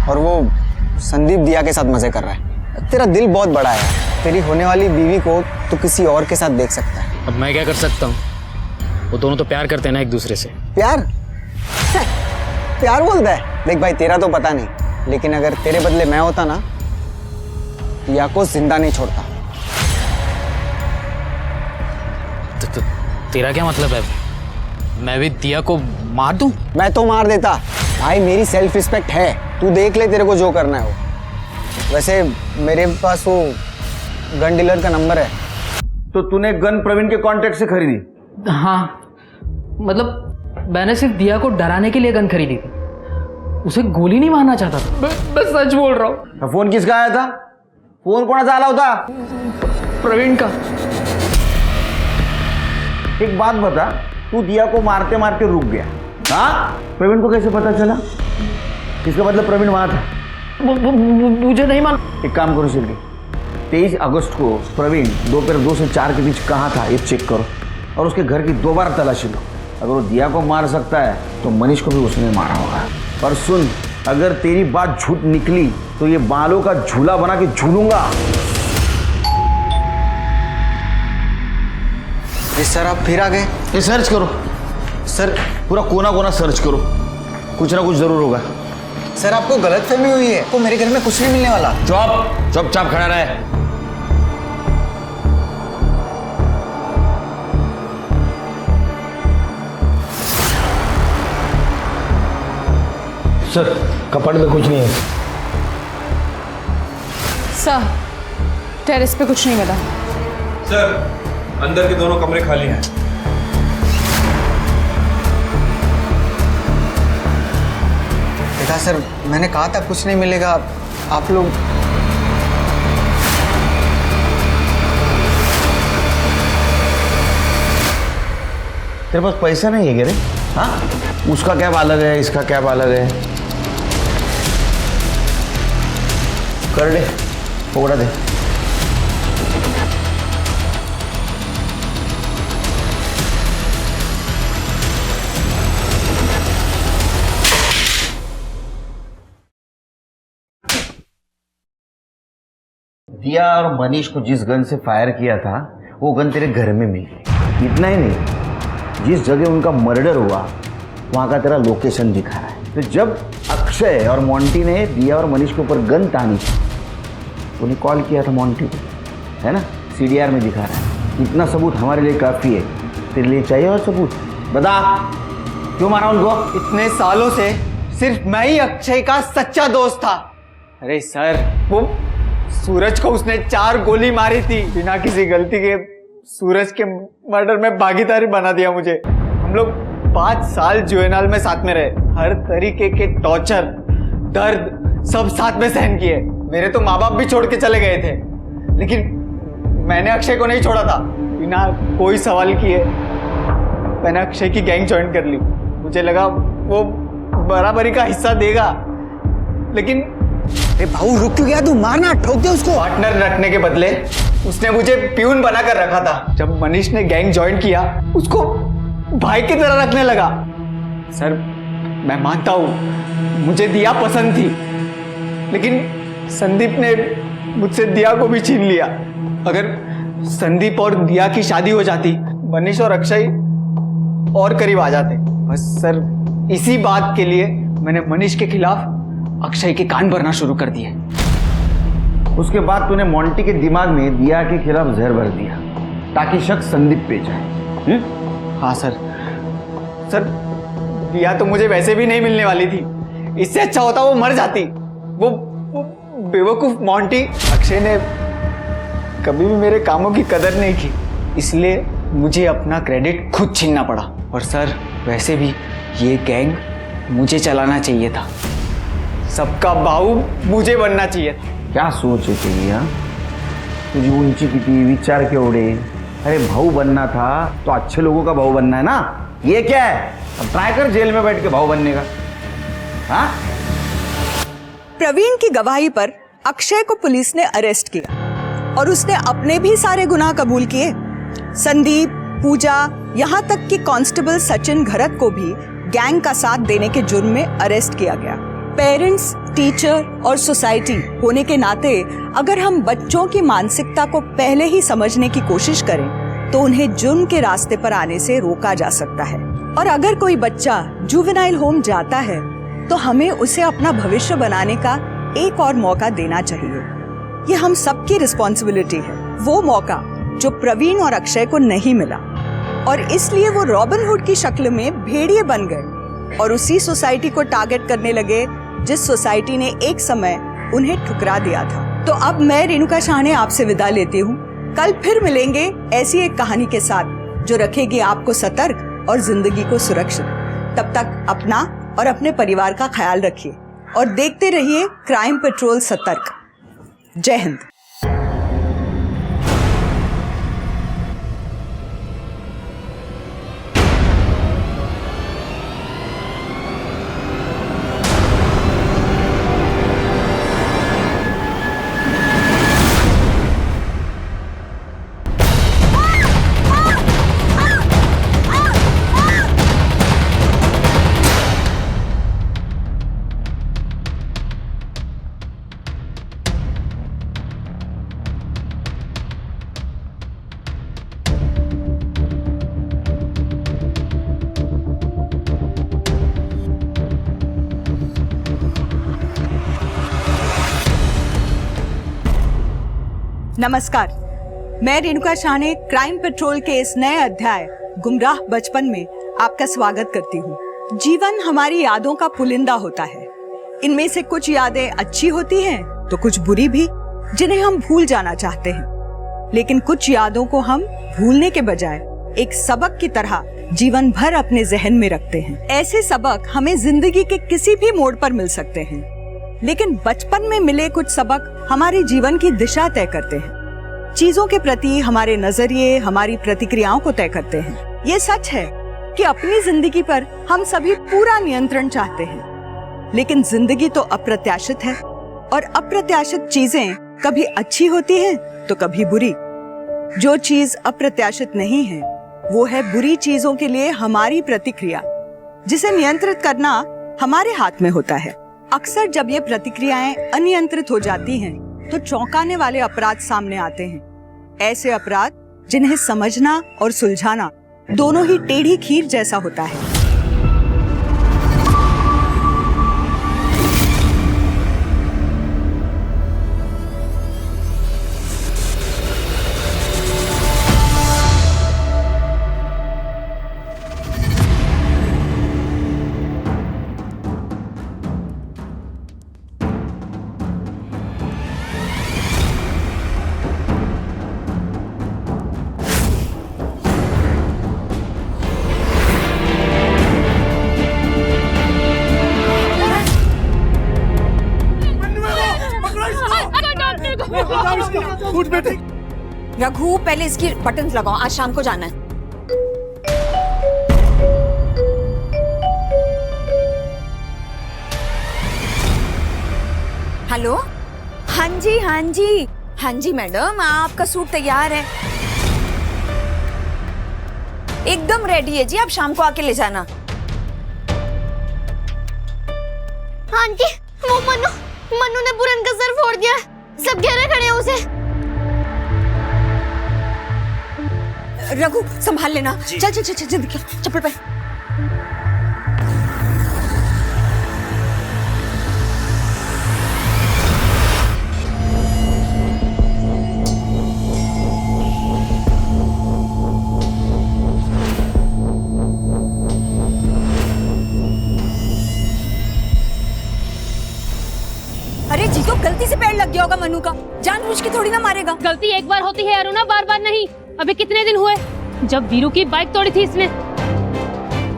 और वो संदीप दिया के साथ मजे कर रहा है। तेरा दिल बहुत बड़ा है यार। तेरी होने वाली बीवी को तो किसी और के साथ देख सकता है। अब मैं क्या कर सकता हूँ? वो दोनों तो प्यार करते हैं ना एक दूसरे से। प्यार? प्यार बोलता है? देख भाई, तेरा तो पता नहीं, लेकिन अगर तेरे बदले मैं होता ना, दिया को जिंदा नहीं छोड़ता। तो तेरा क्या मतलब है? मैं भी दिया को मार दूं? मैं तो मार देता भाई, मेरी सेल्फ रिस्पेक्ट है। तू देख ले तेरे को जो करना है वो। वैसे मेरे पास वो गन डीलर का नंबर है। तो तूने गन प्रवीण के कॉन्ट्रैक्ट से खरीदी? हाँ, मतलब मैंने सिर्फ दिया को डराने के लिए गन खरीदी थी, उसे गोली नहीं मारना चाहता था। मैं सच बोल रहा हूँ। फोन किसका आया था? फोन कौन आला होता? प्रवीण का। एक बात बता, तू दिया को मारते मारते रुक गया, हाँ? प्रवीण को कैसे पता चला? इसका मतलब प्रवीण वहां था। मुझे नहीं मालूम। एक काम करो सिद्धि, 23 अगस्त को प्रवीण दोपहर 2 से 4 के बीच कहाँ था ये चेक करो और उसके घर की दोबारा तलाशी लो। अगर वो दिया को मार सकता है तो मनीष को भी उसने मारा होगा। और सुन, अगर तेरी बात झूठ निकली तो ये बालों का झूला बना के झूलूंगा। सर आप फिर आ गए? ये सर्च करो सर, पूरा कोना कोना सर्च करो, कुछ ना कुछ जरूर होगा। सर आपको गलतफहमी हुई है, तो मेरे घर में कुछ नहीं मिलने वाला। चुपचाप खड़ा रहे। सर कपड़ में कुछ नहीं है। सर टेरेस पे कुछ नहीं मिला। सर अंदर के दोनों कमरे खाली हैं। बेटा सर, मैंने कहा था कुछ नहीं मिलेगा। आप लोग तेरे पास पैसा नहीं है क्या रे? हाँ, उसका कैब अलग है, इसका कैब अलग है। कर ले, पकड़ा दे। दिया और मनीष को जिस गन से फायर किया था वो गन तेरे घर में मिल गई। इतना ही नहीं, जिस जगह उनका मर्डर हुआ वहां का तेरा लोकेशन दिखा रहा है। तो जब अक्षय और मोंटी ने दिया और मनीष के ऊपर गन तानी थी, उन्हें कॉल किया था मोंटी को, है ना? CDR में दिखा रहा है। इतना सबूत हमारे लिए काफ़ी है। तेरे लिए चाहिए और सबूत? बता, क्यों मारा उनको? इतने सालों से सिर्फ मैं ही अक्षय का सच्चा दोस्त था। अरे सर, वो सूरज को उसने 4 गोली मारी थी बिना किसी गलती के। सूरज के मर्डर में भागीदारी बना दिया मुझे। हम लोग 5 साल जुएनाल में साथ में रहे, हर तरीके के टॉर्चर, दर्द सब साथ में सहन किए। मेरे तो माँ बाप भी छोड़ के चले गए थे, लेकिन मैंने अक्षय को नहीं छोड़ा था। बिना कोई सवाल किए मैंने अक्षय की गैंग ज्वाइन कर ली। मुझे लगा वो बराबरी का हिस्सा देगा, लेकिन अरे भाऊ रुक क्यों गया तू? मारना, ठोक दे उसको। पार्टनर रखने के बदले उसने मुझे प्यून बना कर रखा था। जब मनीष ने गैंग ज्वाइन किया, उसको भाई की तरह रखने लगा। सर मैं मानता हूं मुझे दिया पसंद थी, लेकिन संदीप ने मुझसे दिया को भी छीन लिया। अगर संदीप और दिया की शादी हो जाती, मनीष और अक्षय और करीब आ जाते। बस सर इसी बात के लिए मैंने मनीष के खिलाफ अक्षय के कान भरना शुरू कर दिए। उसके बाद तूने मोंटी के दिमाग में दिया के खिलाफ जहर भर दिया ताकि शक संदीप पे जाए। हाँ सर, दिया तो मुझे वैसे भी नहीं मिलने वाली थी। इससे अच्छा होता वो मर जाती। वो बेवकूफ मोंटी अक्षय ने कभी भी मेरे कामों की कदर नहीं की, इसलिए मुझे अपना क्रेडिट खुद छीनना पड़ा। और सर वैसे भी ये गैंग मुझे चलाना चाहिए था, सबका बाहू मुझे बनना चाहिए था। क्या सोच है तेरी? हाँ, तुझी उंची किती, विचार केवढे? अरे भाऊ बनना था तो अच्छे लोगों का भाऊ बनना है ना। ये क्या है? अब ट्राई कर जेल में बैठ के भाऊ बनने का। हाँ? प्रवीण की गवाही पर अक्षय को पुलिस ने अरेस्ट किया और उसने अपने भी सारे गुनाह कबूल किए। संदीप, पूजा, यहाँ तक कि कांस्टेबल सचिन घरत को भी गैंग का साथ देने के जुर्म में अरेस्ट किया गया। पेरेंट्स, टीचर और सोसाइटी होने के नाते अगर हम बच्चों की मानसिकता को पहले ही समझने की कोशिश करें तो उन्हें जुर्म के रास्ते पर आने से रोका जा सकता है। और अगर कोई बच्चा जुवेनाइल होम जाता है तो हमें उसे अपना भविष्य बनाने का एक और मौका देना चाहिए। ये हम सबकी रिस्पॉन्सिबिलिटी है। वो मौका जो प्रवीण और अक्षय को नहीं मिला और इसलिए वो रॉबिन हुड की शक्ल में भेड़िए बन गए और उसी सोसाइटी को टारगेट करने लगे जिस सोसाइटी ने एक समय उन्हें ठुकरा दिया था। तो अब मैं रेणुका शाहने आपसे विदा लेती हूँ। कल फिर मिलेंगे ऐसी एक कहानी के साथ जो रखेगी आपको सतर्क और जिंदगी को सुरक्षित। तब तक अपना और अपने परिवार का ख्याल रखिए और देखते रहिए क्राइम पेट्रोल सतर्क। जय हिंद। नमस्कार, मैं रेणुका शाहने क्राइम पेट्रोल के इस नए अध्याय गुमराह बचपन में आपका स्वागत करती हूँ। जीवन हमारी यादों का पुलिंदा होता है। इनमें से कुछ यादें अच्छी होती हैं तो कुछ बुरी भी, जिन्हें हम भूल जाना चाहते हैं। लेकिन कुछ यादों को हम भूलने के बजाय एक सबक की तरह जीवन भर अपने जहन में रखते हैं। ऐसे सबक हमें जिंदगी के किसी भी मोड़ पर मिल सकते हैं, लेकिन बचपन में मिले कुछ सबक हमारे जीवन की दिशा तय करते हैं। चीजों के प्रति हमारे नजरिए हमारी प्रतिक्रियाओं को तय करते हैं। ये सच है कि अपनी जिंदगी पर हम सभी पूरा नियंत्रण चाहते हैं, लेकिन जिंदगी तो अप्रत्याशित है और अप्रत्याशित चीजें कभी अच्छी होती हैं तो कभी बुरी। जो चीज अप्रत्याशित नहीं है वो है बुरी चीजों के लिए हमारी प्रतिक्रिया, जिसे नियंत्रित करना हमारे हाथ में होता है। अक्सर जब ये प्रतिक्रियाएं अनियंत्रित हो जाती हैं तो चौंकाने वाले अपराध सामने आते हैं। ऐसे अपराध जिन्हें समझना और सुलझाना दोनों ही टेढ़ी खीर जैसा होता है। रघु, पहले इसकी बटन्स लगाओ, आज शाम को जाना है। हेलो, हाँ जी हाँ जी हाँ जी मैडम, आपका सूट तैयार है, एकदम रेडी है जी। आप शाम को आके ले जाना। हाँ जी, वो मनु ने पूरन का सर फोड़ दिया, सब घेरे खड़े हैं उसे। रघु संभाल लेना। चल चल चल जल्दी कर, चप्पल पहन। अरे जी, तो गलती से पैर लग गया होगा मनु का, जानबूझ के थोड़ी ना मारेगा। गलती एक बार होती है अरुणा, बार बार नहीं। अभी कितने दिन हुए जब वीरू की बाइक तोड़ी थी इसने।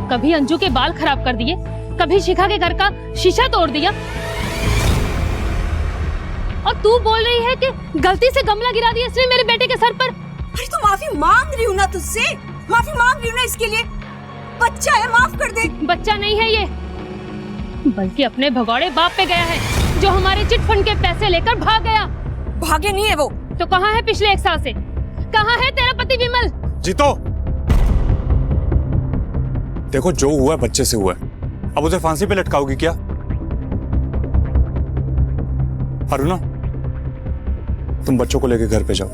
कभी अंजू के बाल खराब कर दिए, कभी शिखा के घर का शीशा तोड़ दिया, और तू बोल रही है कि गलती से गमला गिरा दिया इसने मेरे बेटे के सर पर। अरे तो माफी मांग रही हूँ ना तुझसे, माफी मांग रही हूँ ना इसके लिए। बच्चा है, माफ कर दे। बच्चा नहीं है ये, बल्कि अपने भगौड़े बाप पे गया है जो हमारे चिट फंड के पैसे लेकर भाग गया। भागे नहीं है वो। तो कहाँ है पिछले 1 साल से? कहाँ है तेरा पति विमल? जीतो, देखो जो हुआ है बच्चे से हुआ है, अब उसे फांसी पे लटकाओगी क्या? अरुणा, तुम बच्चों को लेकर घर पे जाओ।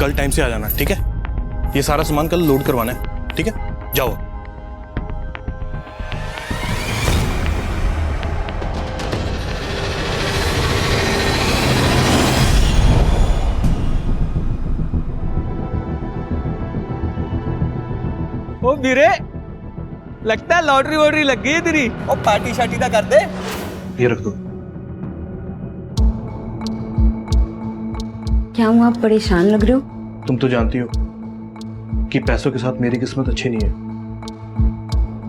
कल टाइम से आ जाना, ठीक है? ये सारा सामान कल लोड करवाना है, ठीक है? जाओ। ओ वीरे, लगता है लॉटरी वॉटरी लग गई है तेरी। ओ पार्टी शार्टी का कर दे। ये रख दो। क्या हुआ, आप परेशान लग रहे हो? तुम तो जानती हो कि पैसों के साथ मेरी किस्मत अच्छी नहीं है।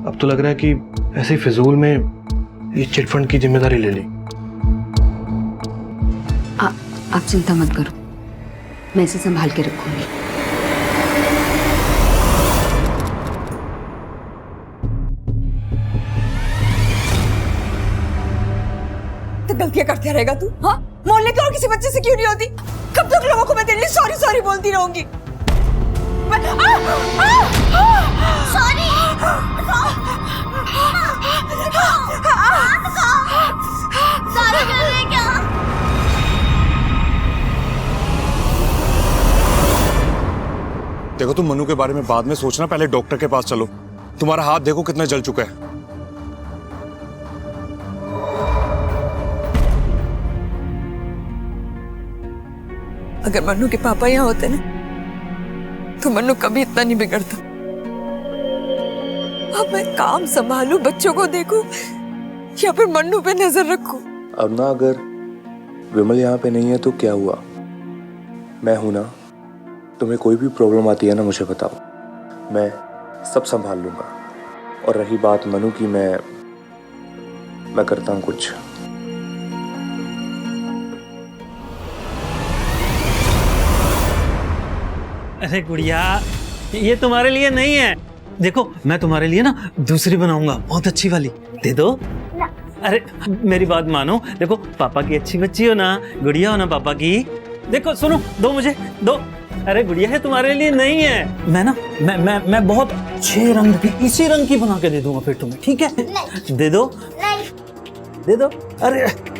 अब तो लग रहा है कि ऐसे ही फिजूल में ये चिटफंड की जिम्मेदारी ले ली। आप चिंता मत करो, मैं इसे संभाल के रखूंगी। तो गलतियां करते रहेगा तू? हाँ, मोहल्ले के और किसी बच्चे से क्यों नहीं होती? कब तक लोगों को मैं तेरे लिए सॉरी सॉरी बोलती रहूंगी? सॉरी। सॉरी कर रहे क्या? देखो तुम मनु के बारे में बाद में सोचना, पहले डॉक्टर के पास चलो। तुम्हारा हाथ देखो कितना जल चुका है। अगर मन्नू के पापा यहाँ होते ना तो मन्नू कभी इतना नहीं बिगड़ता। अब मैं काम संभालूं, बच्चों को देखूं या फिर मन्नू पे नजर रखूं? अब ना, अगर विमल यहाँ पे नहीं है तो क्या हुआ? मैं हूं ना। तुम्हें कोई भी प्रॉब्लम आती है ना, मुझे बताओ, मैं सब संभाल लूंगा। और रही बात मनु की, मैं करता हूँ कुछ। अरे गुड़िया, ये तुम्हारे लिए नहीं है। देखो मैं तुम्हारे लिए ना दूसरी बनाऊंगा, बहुत अच्छी वाली। दे दो। अरे मेरी बात मानो, देखो पापा की अच्छी बच्ची हो ना, गुड़िया हो ना पापा की। देखो सुनो, दो मुझे, दो। अरे गुड़िया है, तुम्हारे लिए नहीं है। मैं ना मैं बहुत अच्छे रंग की, इसी रंग की बना के दे दूंगा फिर तुम्हें, ठीक है? दे दो। दे दो। अरे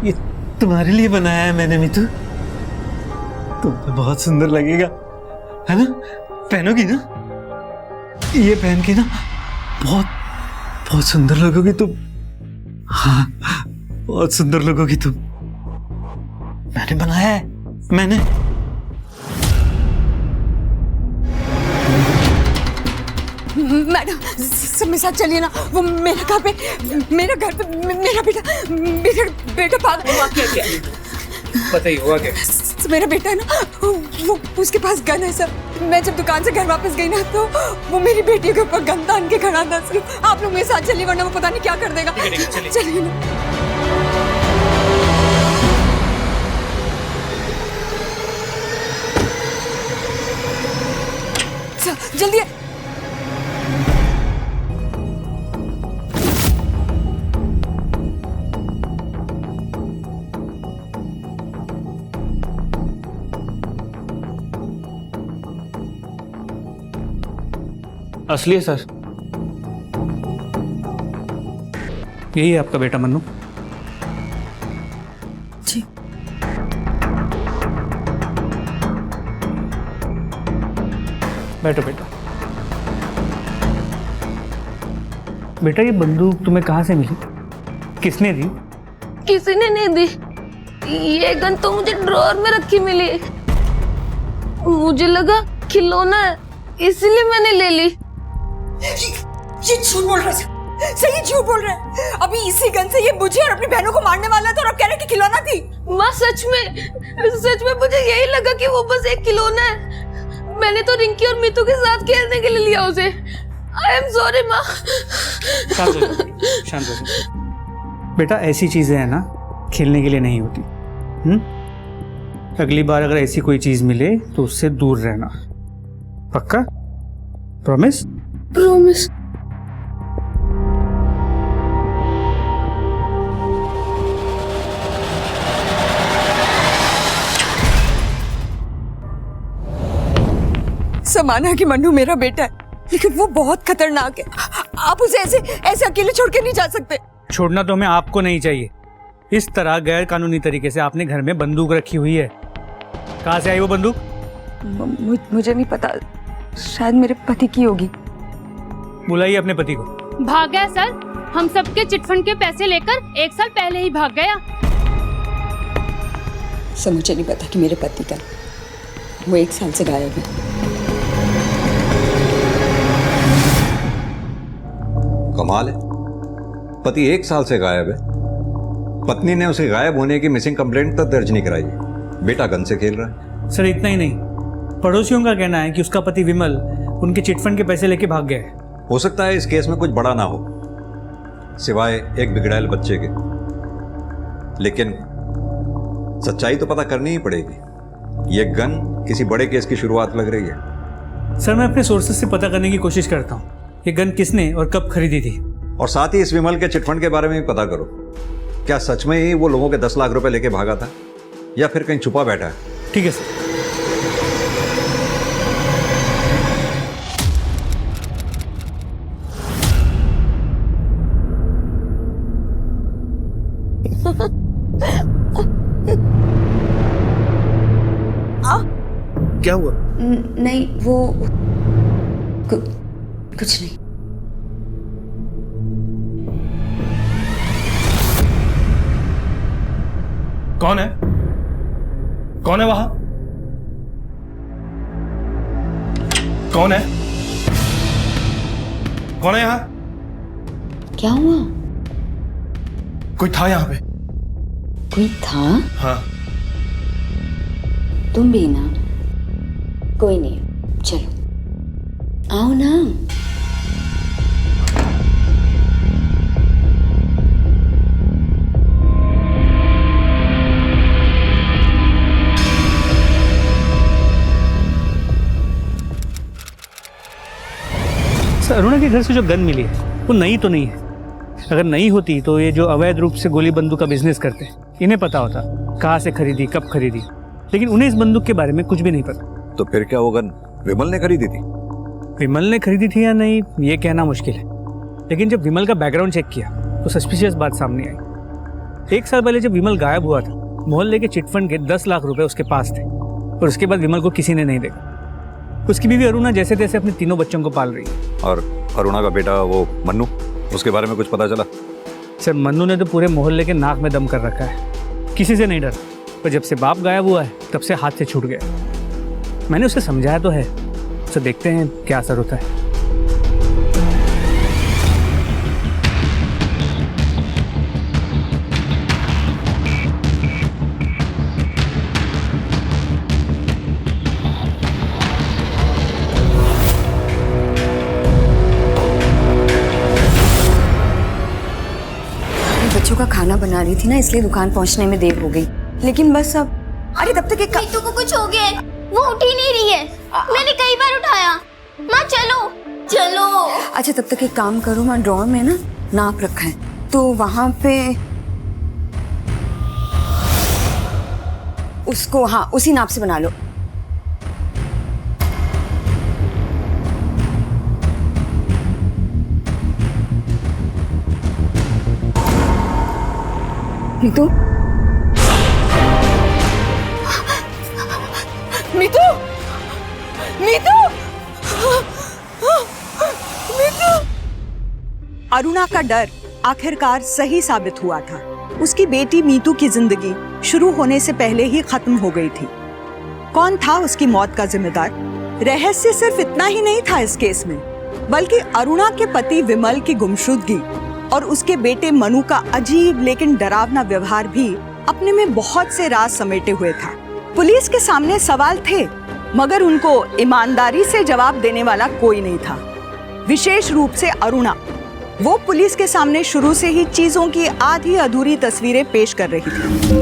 ये तुम्हारे लिए बनाया है मैंने मीतू। तुम पे बहुत सुंदर लगेगा, है ना? पहनोगी ना? ये पहन के ना बहुत बहुत सुंदर लगोगी तुम। हाँ, बहुत सुंदर लगोगी तुम। मैंने बनाया है, मैंने। मैडम सब मेरे साथ चलिए ना। वो मेरा घर पे मेरा बेटा पागल। बताइए हुआ क्या? मेरा बेटा है ना, वो उसके पास गन है सर। मैं जब दुकान से घर वापस गई ना तो वो मेरी बेटी के ऊपर गन तान के खड़ा था सर। आप लोग मेरे साथ चलिए वरना वो पता नहीं क्या कर देगा। चलिए ना। सर जल्दी। असली है सर, यही है आपका बेटा मन्नू। जी। बैठो बेटा। बेटा ये बंदूक तुम्हें कहाँ से मिली? किसने दी? किसी ने नहीं दी। ये गन तो मुझे ड्रॉअर में रखी मिली। मुझे लगा खिलौना है, इसलिए मैंने ले ली। ये झूठ बोल रहा है, सही झूठ बोल रहा है। अभी इसी गन से ये मुझे और अपनी बहनों को मारने वाला था और अब कह रहे कि खिलौना थी। माँ सच में मुझे यही लगा कि वो बस एक खिलौना है। मैंने तो रिंकी और मीतू के साथ खेलने के लिए लिया उसे। आई एम सॉरी माँ। शांत हो बेटा, ऐसी चीजें है ना खेलने के लिए नहीं होती। अगली बार अगर ऐसी कोई चीज मिले तो उससे दूर रहना। पक्का? प्रॉमिस? प्रॉमिस। समाना कि मन्नू मेरा बेटा है, लेकिन वो बहुत खतरनाक है। आप उसे ऐसे ऐसे अकेले छोड़ के नहीं जा सकते। छोड़ना तो हमें आपको नहीं चाहिए। इस तरह गैर कानूनी तरीके से आपने घर में बंदूक रखी हुई है। कहाँ से आई वो बंदूक? मुझे नहीं पता, शायद मेरे पति की होगी। बुलाइए अपने पति को। भाग गया सर, हम सबके चिटफंड के पैसे लेकर 1 साल पहले ही भाग गया। सर मुझे नहीं पता कि मेरे पति का, वो 1 साल से गायब है। कमाल है, पति 1 साल से गायब है, पत्नी ने उसे गायब होने की मिसिंग कंप्लेंट तक दर्ज नहीं कराई, बेटा गन से खेल रहा है। सर इतना ही नहीं, पड़ोसियों का कहना है कि उसका पति विमल उनके चिटफंड के पैसे लेके भाग गया है। हो सकता है इस केस में कुछ बड़ा ना हो सिवाय एक बिगड़ैल बच्चे के, लेकिन सच्चाई तो पता करनी ही पड़ेगी। ये गन किसी बड़े केस की शुरुआत लग रही है। सर मैं अपने सोर्सेज से पता करने की कोशिश करता हूँ ये गन किसने और कब खरीदी थी, और साथ ही इस विमल के चिटफंड के बारे में भी पता करो। क्या सच में ही वो लोगों के 10 लाख रुपए लेके भागा था या फिर कहीं छुपा बैठा है? ठीक है सर। क्या हुआ? नहीं वो कुछ नहीं। कौन है? कौन है वहां? कौन है? कौन है यहां? क्या हुआ? कोई था यहां पे? कोई था? हाँ। तुम भी ना? कोई नहीं, चलो आओ ना। सर अरुणा के घर से जो गन मिली है वो नई तो नहीं है। अगर नई होती तो ये जो अवैध रूप से गोली बंदूक का बिजनेस करते हैं इन्हें पता होता कहाँ से खरीदी, कब खरीदी, लेकिन उन्हें इस बंदूक के बारे में कुछ भी नहीं पता। तो फिर क्या वो गन विमल ने खरीदी थी? विमल ने खरीदी थी या नहीं ये कहना मुश्किल है, लेकिन जब विमल का बैकग्राउंड चेक किया तो सस्पिशियस बात सामने आई। 1 साल पहले जब विमल गायब हुआ था मोहल्ले के चिटफंड के 10 लाख रुपए उसके पास थे और उसके बाद विमल को किसी ने नहीं देखा। उसकी बीवी अरुणा जैसे तैसे अपने 3 बच्चों को पाल रही है। और अरुणा का बेटा वो मन्नू, उसके बारे में कुछ पता चला? सर मन्नू ने तो पूरे मोहल्ले के नाक में दम कर रखा है, किसी से नहीं डर, पर जब से बाप गायब हुआ है तब से हाथ से छूट गया। मैंने उसे समझाया तो है, तो देखते हैं क्या असर होता है। बच्चों का खाना बना रही थी ना, इसलिए दुकान पहुंचने में देर हो गई, लेकिन बस अब अरे तब तक एक मीतू को कुछ हो गया है, वो उठ ही नहीं रही है। मैंने कई बार उठाया। माँ चलो चलो। अच्छा तब तक एक काम करो, मैं ड्रॉर में ना नाप रखा है तो वहां पे उसको, हाँ उसी नाप से बना लो। मीतू मीतू मीतू मीतू। अरुणा का डर आखिरकार सही साबित हुआ था। उसकी बेटी मीतू की जिंदगी शुरू होने से पहले ही खत्म हो गई थी। कौन था उसकी मौत का जिम्मेदार? रहस्य सिर्फ इतना ही नहीं था इस केस में, बल्कि अरुणा के पति विमल की गुमशुदगी और उसके बेटे मनु का अजीब लेकिन डरावना व्यवहार भी अपने में बहुत से राज समेटे हुए था। पुलिस के सामने सवाल थे, मगर उनको ईमानदारी से जवाब देने वाला कोई नहीं था। विशेष रूप से अरुणा, वो पुलिस के सामने शुरू से ही चीजों की आधी अधूरी तस्वीरें पेश कर रही थी।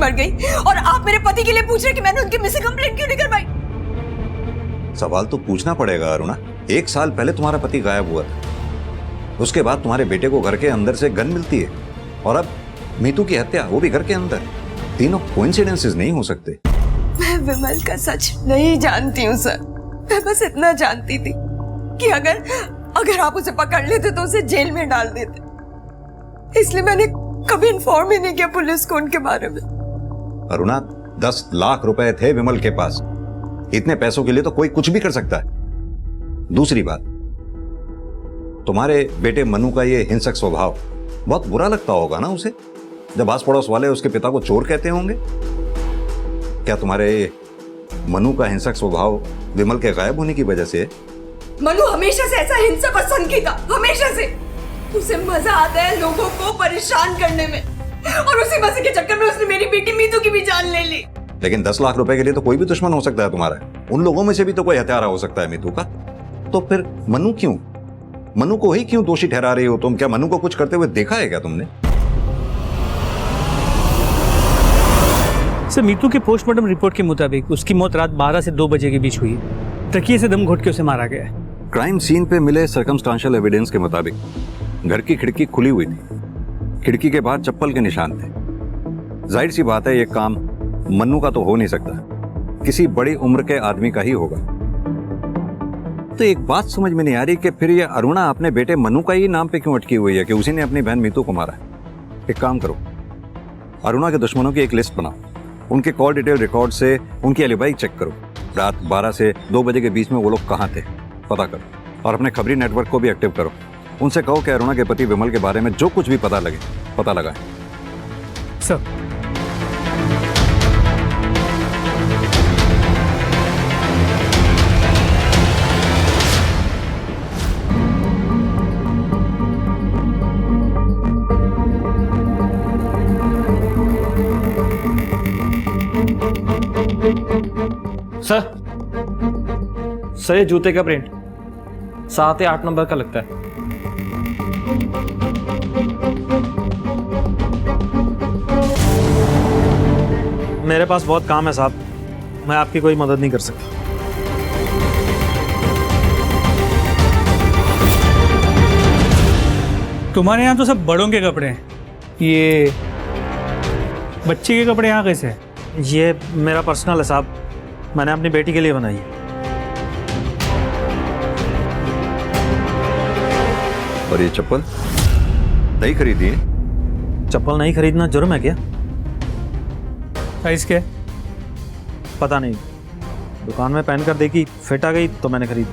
मर गई और आप मेरे पति के लिए पूछ रहे कि मैंने उनकी मिसिंग कंप्लेंट क्यों नहीं करवाई? सवाल तो पूछना पड़ेगा अरुणा। 1 साल पहले तुम्हारा पति गायब हुआ था, उसके बाद तुम्हारे बेटे को घर के अंदर से गन मिलती है, और अब मीतू की हत्या, वो भी घर के अंदर। तीनों कोइंसिडेंसेस नहीं हो सकते। मैं विमल का सच नहीं जानती हूँ सर। मैं बस इतना जानती थी कि अगर आप उसे पकड़ लेते तो उसे जेल में डाल देते, इसलिए मैंने कभी इन्फॉर्म ही नहीं किया पुलिस को उनके बारे में। अरुणा, 10 लाख रुपए थे विमल के पास। इतने पैसों के लिए तो कोई कुछ भी कर सकता है। दूसरी बात, तुम्हारे बेटे मनु का ये हिंसक स्वभाव बहुत बुरा लगता होगा ना उसे, जब आस पड़ोस वाले उसके पिता को चोर कहते होंगे। क्या तुम्हारे मनु का हिंसक स्वभाव विमल के गायब होने की वजह से? मनु हमेशा से ऐसा हिंसक और सनकी था, हमेशा से। उसे मजा आता है लोगों को परेशान करने में, और उसी मजे के चक्कर में उसने मेरी बेटी मीतू की भी जान ले ली। लेकिन 10 लाख रुपए के लिए तो कोई भी दुश्मन हो सकता है तुम्हारा। उन लोगों में से भी तो कोई हत्यारा हो सकता है मीतू का। तो फिर मनु क्यों? मनु को ही क्यों दोषी ठहरा रही हो तुम? क्या मनु को कुछ करते हुए देखा है क्या तुमने? सर, मीतू के पोस्टमार्टम रिपोर्ट के मुताबिक उसकी मौत रात 12 से 2 बजे के बीच हुई। तकिए से दम घोट के उसे मारा गया है। क्राइम सीन पे मिले सर्कमस्टांशियल एविडेंस के मुताबिक घर की खिड़की खुली हुई थी, खिड़की के बाहर चप्पल के निशान थे। जाहिर सी बात है ये काम मन्नू का तो हो नहीं सकता, किसी बड़ी उम्र के आदमी का ही होगा। तो एक बात समझ में नहीं आ रही कि फिर ये अरुणा अपने बेटे मन्नू का ही नाम पे क्यों अटकी हुई है कि उसी ने अपनी बहन मीतू को मारा है। एक काम करो, अरुणा के दुश्मनों की एक लिस्ट बनाओ, उनके कॉल डिटेल रिकॉर्ड से उनकी एलिबाई चेक करो। रात 12 से 2 बजे के बीच में वो लोग कहाँ थे पता करो, और अपने खबरी नेटवर्क को भी एक्टिव करो। उनसे कहो कि अरुणा के पति विमल के बारे में जो कुछ भी पता लगे पता लगाएं। सर, सर ये जूते का प्रिंट 7 या 8 नंबर का लगता है। मेरे पास बहुत काम है साहब, मैं आपकी कोई मदद नहीं कर सकता। तुम्हारे यहाँ तो सब बड़ों के कपड़े हैं, ये बच्चे के कपड़े यहाँ कैसे हैं? ये मेरा पर्सनल है साहब, मैंने अपनी बेटी के लिए बनाई है। और ये चप्पल नहीं खरीदी है? चप्पल नहीं खरीदना जुर्म है क्या? साइज क्या है? पता नहीं, दुकान में पहन कर देखी, फिट आ गई तो मैंने खरीदी।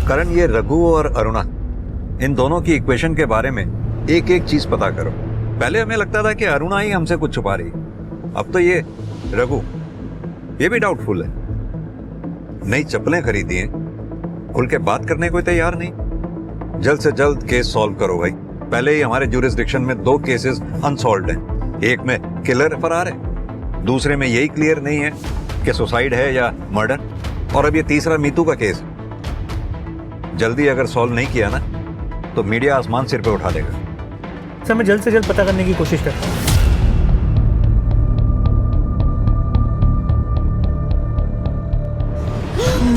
करण, ये रघु और अरुणा, इन दोनों की इक्वेशन के बारे में एक एक चीज पता करो। पहले हमें लगता था कि अरुणा ही हमसे कुछ छुपा रही, अब तो ये रघु, ये भी डाउटफुल है। नई चप्पलें खरीदी हैं, खुल के बात करने को तैयार नहीं। जल्द से जल्द केस सॉल्व करो भाई। पहले ही हमारे ज्यूरिसडिक्शन में 2 केसेस अनसॉल्व्ड हैं। एक में किलर फरार है, दूसरे में यही क्लियर नहीं है कि सुसाइड है या मर्डर, और अब ये तीसरा मीतू का केस। जल्दी अगर सॉल्व नहीं किया ना तो मीडिया आसमान सिर पे उठा देगा। सर, मैं जल्द से जल्द पता करने की कोशिश करता हूँ।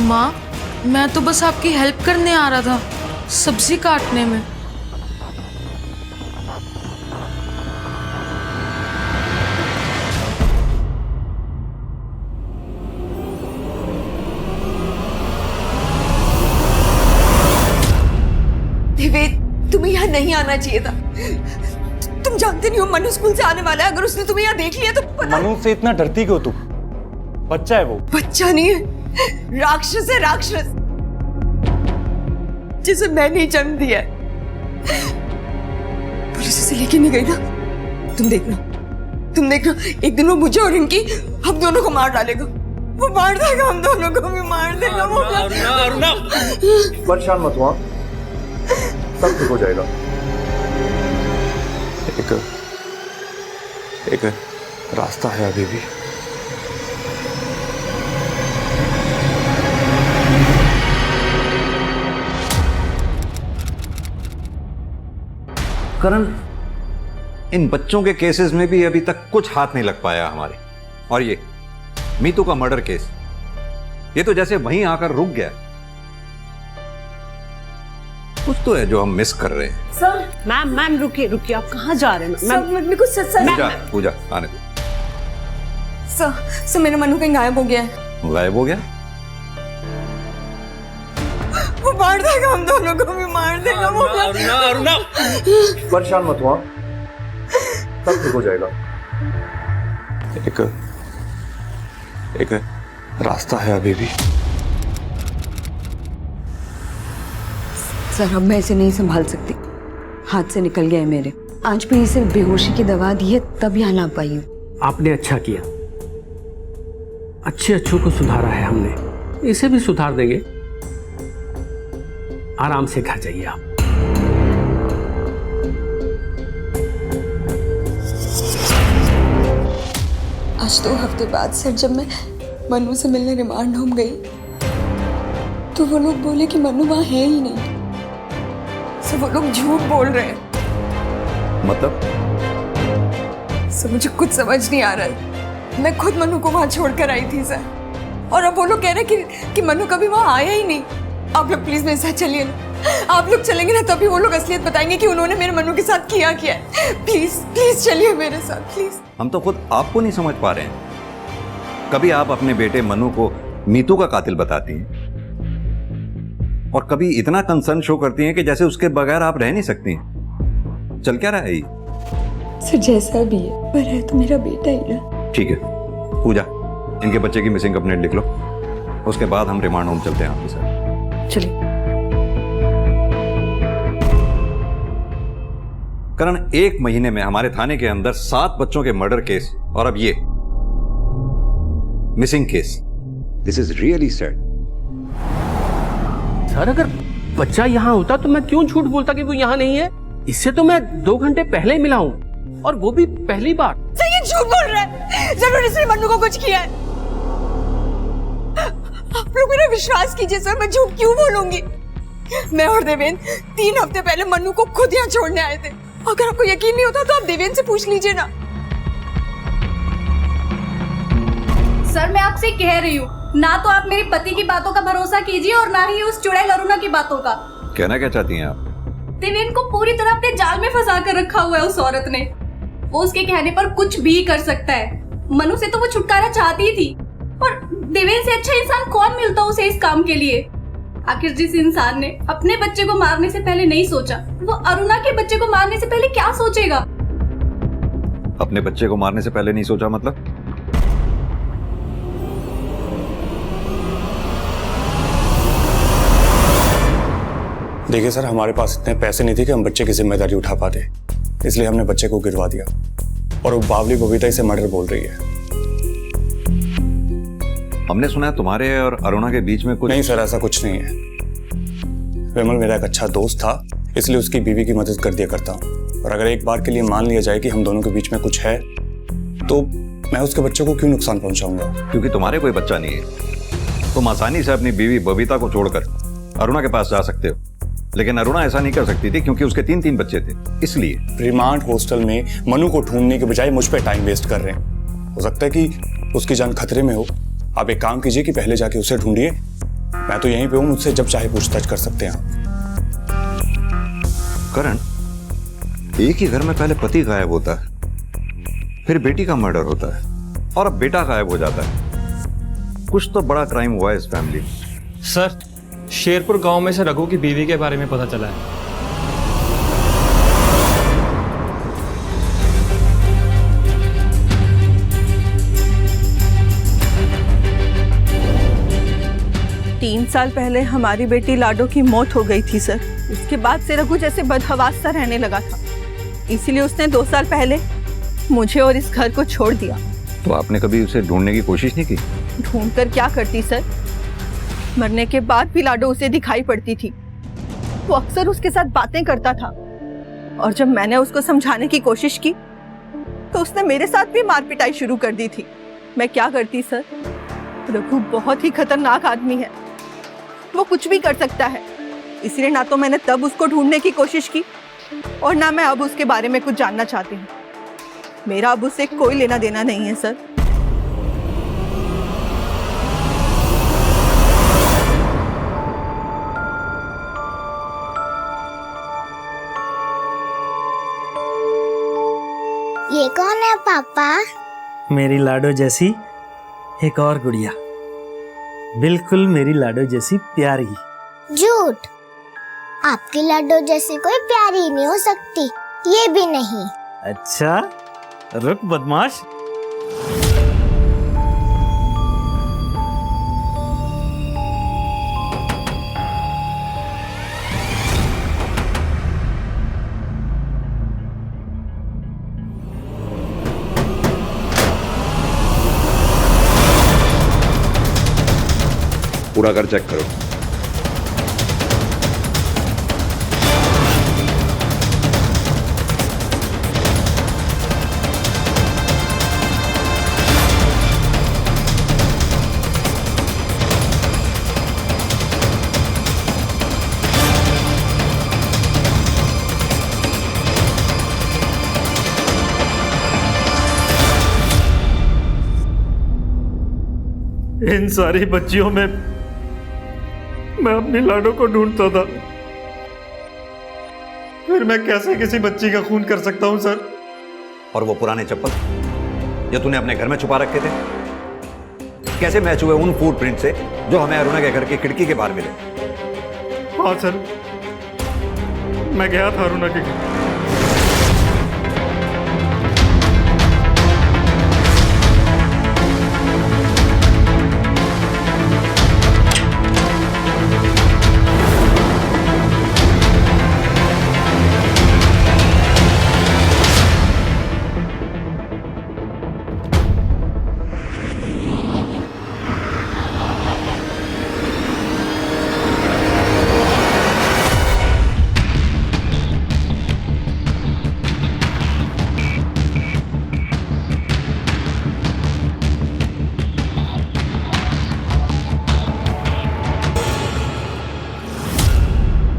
माँ, मैं तो बस आपकी हेल्प करने आ रहा था, सब्जी काटने में। देवेद, तुम्हें यहाँ नहीं आना चाहिए था। तुम जानते नहीं हो मनु स्कूल से आने वाला है, अगर उसने तुम्हें यहाँ देख लिया तो मनु से इतना डरती क्यों तू? बच्चा है वो। बच्चा नहीं है, राक्षस है, राक्षस, जिसे मैंने जन्म दिया है। पुलिस उसे लेके नहीं गई ना, तुम देखना, एक दिन वो मुझे और इनकी, हम दोनों को मार डालेगा। वो मार देगा, हम दोनों को भी मार देगा। अरुणा, परेशान मत हुआ, सब ठीक हो जाएगा। एक रास्ता है अभी भी। करण, इन बच्चों के केसेस में भी अभी तक कुछ हाथ नहीं लग पाया हमारे। और ये मीतू का मर्डर केस, ये तो जैसे वहीं आकर रुक गया। कुछ तो है जो हम मिस कर रहे हैं। सर मैम रुकिए रुकिए, आप कहाँ जा रहे हैं? सर मेरे को पूजा आने दो। सर मेरा मनु कहीं गायब हो गया है। गायब हो गया? वो मार देगा, हम दोनों को भी मार देगा वो। अरुणा परेशान मत हुआ, सब ठीक हो जाएगा। एक रास्ता है अभी भी। सर अब मैं इसे नहीं संभाल सकती, हाथ से निकल गया है मेरे। आज भी इसे बेहोशी की दवा दी है तब यहाँ ला पाई हूँ। आपने अच्छा किया, अच्छों को सुधारा है हमने, इसे भी सुधार देंगे। आराम से घर जाइए आप। आज 2 हफ्ते बाद सर जब मैं मनु से मिलने रिमांड होम गई तो वो लोग बोले कि मनु वहां है ही नहीं। सर वो लोग झूठ बोल रहे हैं। मतलब? सर मुझे कुछ समझ नहीं आ रहा है। मैं खुद मनु को वहां छोड़कर आई थी सर, और अब वो लोग कह रहे हैं कि मनु कभी वहां आया ही नहीं। आप लोग प्लीज मेरे साथ चलिए ना, आप लोग चलेंगे ना तभी वो लोग असलियत बताएंगे कि उन्होंने मेरे मनु के साथ किया क्या है। प्लीज प्लीज चलिए मेरे साथ प्लीज। हम तो खुद आपको नहीं समझ पा रहे हैं। कभी आप अपने बेटे मनु को मीतू का कातिल बताती हैं और कभी इतना कंसर्न शो करती हैं कि जैसे उसके बगैर आप रह नहीं सकती हैं। चल क्या रहा है ये? सर जैसा भी है, पर है तो मेरा बेटा ही ना। ठीक है पूजा, इनके बच्चे की मिसिंग कंप्लेंट लिख लो, उसके बाद हम रिमांड होम चलते हैं आपके साथ। चलिए। करण, 1 महीने में हमारे थाने के अंदर 7 बच्चों के मर्डर केस और अब ये missing case. This is really sad. Sir अगर बच्चा यहाँ होता तो मैं क्यों झूठ बोलता कि वो यहाँ नहीं है? इससे तो मैं 2 घंटे पहले ही मिला हूँ, और वो भी पहली बार। सर ये झूठ बोल रहा है, जरूर इसने मनु को कुछ किया है। आप लोग मेरा विश्वास कीजिए सर, मैं झूठ क्यों बोलूंगी? मैं और देवेंद्र 3 हफ्ते पहले मनु को खुद यहाँ छोड़ने आए थे। अगर आपको यकीन नहीं होता तो आप देवेंद्र से पूछ लीजिए ना। सर मैं आपसे कह रही हूँ, ना तो आप मेरे पति की बातों का भरोसा कीजिए और ना ही उस चुड़ैल अरुणा की बातों का। कहना क्या चाहती हैं आप? देवेंद्र को पूरी तरह अपने जाल में फंसा कर रखा हुआ है उस औरत ने। वो उसके कहने पर कुछ भी कर सकता है। मनु से तो वो छुटकारा चाहती ही थी, और देवेंद्र से अच्छा इंसान कौन मिलता उसे इस काम के लिए? आखिर जिस इंसान ने अपने बच्चे को मारने से पहले नहीं सोचा, वो अरुणा के बच्चे को मारने से पहले क्या सोचेगा? अपने बच्चे को मारने से पहले नहीं सोचा मतलब? देखिए सर, हमारे पास इतने पैसे नहीं थे कि हम बच्चे की जिम्मेदारी उठा पाते, इसलिए हमने बच्चे को गिरवा दिया। और वो बावली बबीता इसे मर्डर बोल रही है। हमने सुना है तुम्हारे और अरुणा के बीच में कुछ। नहीं सर, ऐसा कुछ नहीं है। विमल मेरा एक अच्छा दोस्त था, इसलिए उसकी बीवी की मदद कर दिया करता हूँ। और अगर एक बार के लिए मान लिया जाए कि हम दोनों के बीच में कुछ है, तो मैं उसके बच्चे को क्यों नुकसान पहुंचाऊंगा? क्योंकि तुम्हारे कोई बच्चा नहीं है, तुम आसानी से अपनी बीवी बबीता को छोड़कर अरुणा के पास जा सकते हो। लेकिन अरुणा ऐसा नहीं कर सकती थी क्योंकि उसके 3 बच्चे थे, इसलिए। रिमांड हॉस्टल में मनु को ढूंढने के बजाय मुझ पर टाइम वेस्ट कर रहे हैं। हो सकता है कि उसकी जान खतरे में हो। आप एक काम कीजिए कि पहले जाके उसे ढूंढिए, मैं तो यहीं पे हूं, मुझसे जब चाहे पूछताछ कर सकते हैं आप। करण, एक ही घर में पहले पति गायब होता है, फिर बेटी का मर्डर होता है, और अब बेटा गायब हो जाता है। कुछ तो बड़ा क्राइम हुआ है इस फैमिली में। सर, शेरपुर गांव में से रघु की बीवी के बारे में पता चला है। तीन साल पहले हमारी बेटी लाडो की मौत हो गई थी सर। उसके बाद से रघु जैसे बदहवास सा रहने लगा था, इसीलिए उसने 2 साल पहले मुझे और इस घर को छोड़ दिया। तो आपने कभी उसे ढूंढने की कोशिश नहीं की? ढूंढ कर क्या करती सर? मरने के बाद भी लाडो उसे दिखाई पड़ती थी। वो अक्सर उसके साथ बातें करता था, और जब मैंने उसको समझाने की कोशिश की तो उसने मेरे साथ भी मार पिटाई शुरू कर दी थी। मैं क्या करती सर? रघु बहुत ही खतरनाक आदमी है, वो कुछ भी कर सकता है। इसलिए ना तो मैंने तब उसको ढूंढने की कोशिश की, और ना मैं अब उसके बारे में कुछ जानना चाहती हूँ। मेरा अब उससे कोई लेना देना नहीं है सर। ये कौन है पापा? मेरी लाडो जैसी एक और गुड़िया, बिल्कुल मेरी लाडो जैसी प्यारी। झूठ, आपकी लड्डू जैसी कोई प्यारी नहीं हो सकती, ये भी नहीं। अच्छा रुक बदमाश। पूरा घर चेक करो। इन सारी बच्चियों में मैं अपनी लाडो को ढूंढता था, फिर मैं कैसे किसी बच्ची का खून कर सकता हूं सर? और वो पुराने चप्पल जो तूने अपने घर में छुपा रखे थे, कैसे मैच हुए उन फुटप्रिंट से जो हमें अरुणा के घर की खिड़की के बाहर मिले? हाँ सर, मैं गया था अरुणा के घर।